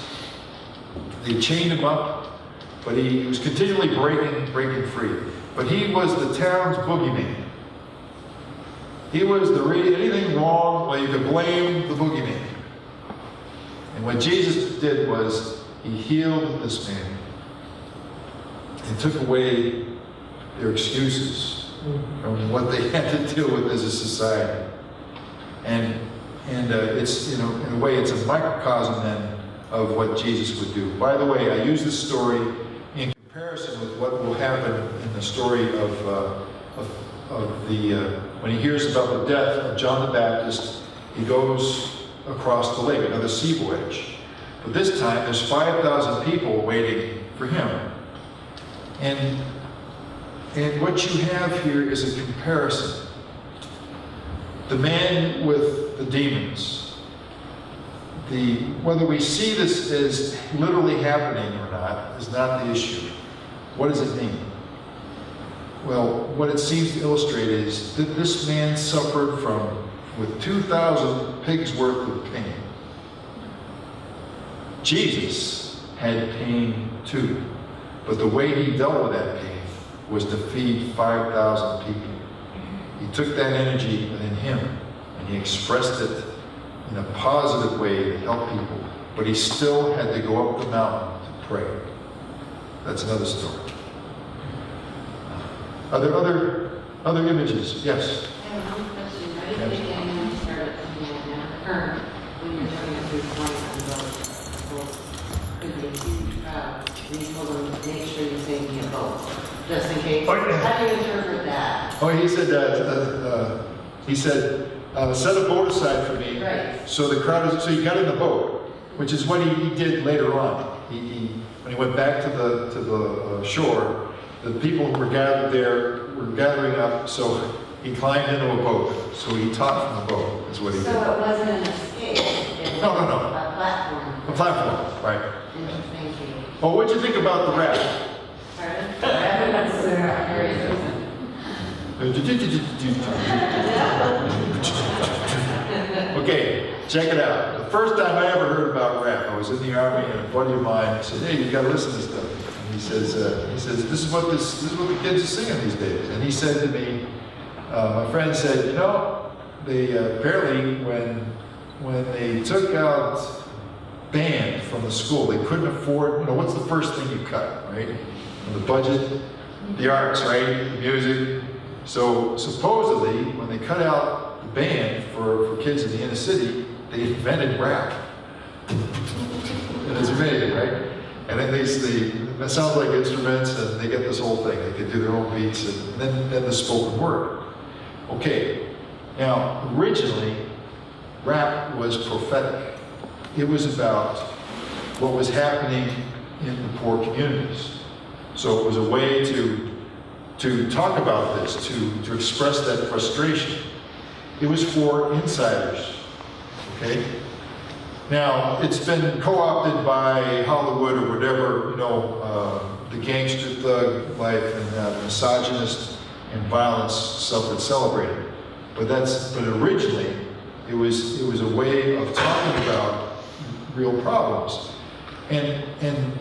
They chained him up, but he was continually breaking free. But he was the town's boogeyman. He was anything wrong, well, you could blame the boogeyman. And what Jesus did was he healed this man and took away their excuses from what they had to deal with as a society. And it's, you know, in a way, it's a microcosm then of what Jesus would do. By the way, I use this story in comparison with what will happen in the story when he hears about the death of John the Baptist, he goes across the lake, another sea voyage. But this time, there's 5,000 people waiting for him. And what you have here is a comparison. The man with the demons. Whether we see this as literally happening or not is not the issue. What does it mean? Well, what it seems to illustrate is that this man suffered with 2,000 pigs worth of pain. Jesus had pain too, but the way he dealt with that pain was to feed 5,000 people. He took that energy within him and he expressed it in a positive way to help people, but he still had to go up the mountain to pray. That's another story. Are there other images? Yes? I have one question. How do you think anyone started something like that? Or when you're talking about this point on boats, could be a huge crowd, and you told them, make sure you save me a boat, just in case. Oh, yeah. How do you interpret that? Oh, he said, set a boat aside for me. Right. So the crowd so he got in the boat, which is what he did later on. When he went back to the shore, the people who were gathered there were gathering up, so he climbed into a boat. So he taught from the boat, is what he So did. it wasn't an escape? It No. was a platform. A platform, right. Interesting. Well, what'd you think about the raft? Pardon? That's very interesting. Okay, check it out. The first time I ever heard about rap, I was in the army, and a buddy of mine said, "Hey, you got to listen to this stuff." And he says, "This is what the kids are singing these days." And he said to me, my friend said, "You know, they apparently when they took out band from the school, they couldn't afford. You know, what's the first thing you cut, right? The budget, the arts, right? The music." So supposedly, when they cut out the band for kids in the inner city, they invented rap. And it's amazing, right? And then it sounds like instruments, and they get this whole thing. They could do their own beats, and then the spoken word. Okay, now originally, rap was prophetic. It was about what was happening in the poor communities. So it was a way to talk about this, to express that frustration. It was for insiders, okay? Now, it's been co-opted by Hollywood or whatever, you know, the gangster thug life and misogynist and violence stuff that's celebrated. But originally, it was a way of talking about real problems. And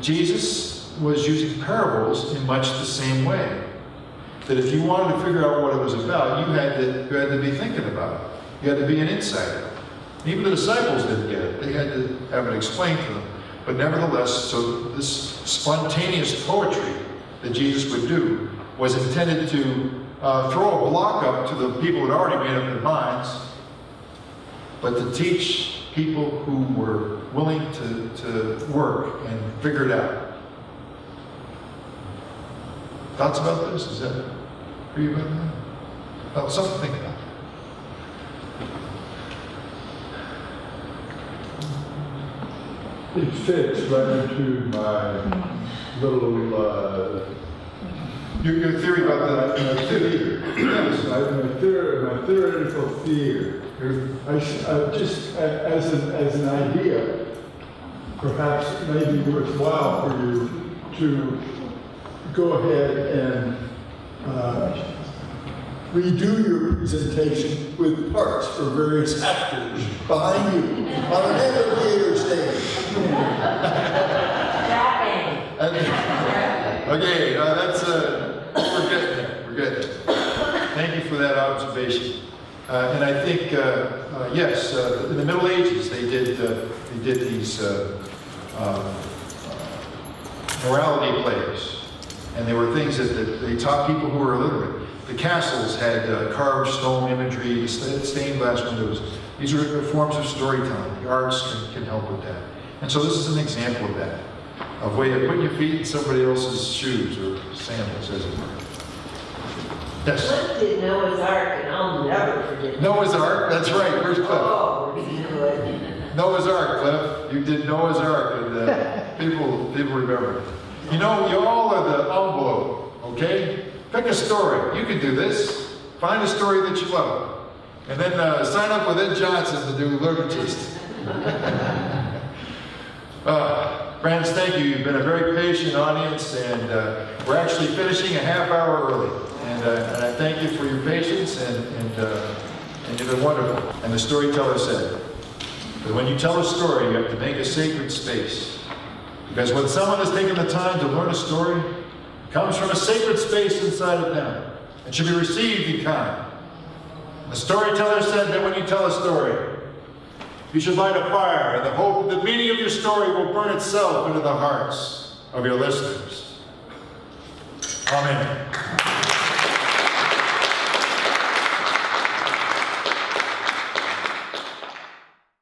Jesus was using parables in much the same way. That if you wanted to figure out what it was about, you had to be thinking about it. You had to be an insider. Even the disciples didn't get it. They had to have it explained to them. But nevertheless, so this spontaneous poetry that Jesus would do was intended to throw a block up to the people who had already made up their minds, but to teach people who were willing to work and figure it out. Thoughts about this? Is that for you about that? Oh, something to think about. It fits right into my little, Your theory about the theory. yes, my theoretical theory. Just as an idea, perhaps it may be worthwhile for you to go ahead and redo your presentation with parts for various actors behind you on an amphitheater stage. Okay, that's we're getting there. We're getting there. Thank you for that observation. And I think yes, in the Middle Ages they did these morality plays, and they were things that they taught people who were illiterate. The castles had carved stone imagery, stained glass windows. These are forms of storytelling. The arts can help with that. And so this is an example of that, of way of putting your feet in somebody else's shoes or sandals, as it were. Yes? Cliff did Noah's Ark, and I'll never forget it. Noah's Ark, that's right. Where's Cliff? Oh, good. Noah's Ark, Cliff. You did Noah's Ark, and people remember it. You know, you all are the envelope, okay? Pick a story. You can do this. Find a story that you love. And then sign up with Ed Johnson to do Liturgist. Friends, thank you. You've been a very patient audience, and we're actually finishing a half hour early. And I thank you for your patience, and you've been wonderful. And the storyteller said that when you tell a story, you have to make a sacred space. Because when someone has taken the time to learn a story, it comes from a sacred space inside of them. It should be received in kind. The storyteller said that when you tell a story, you should light a fire in the hope that the meaning of your story will burn itself into the hearts of your listeners. Amen.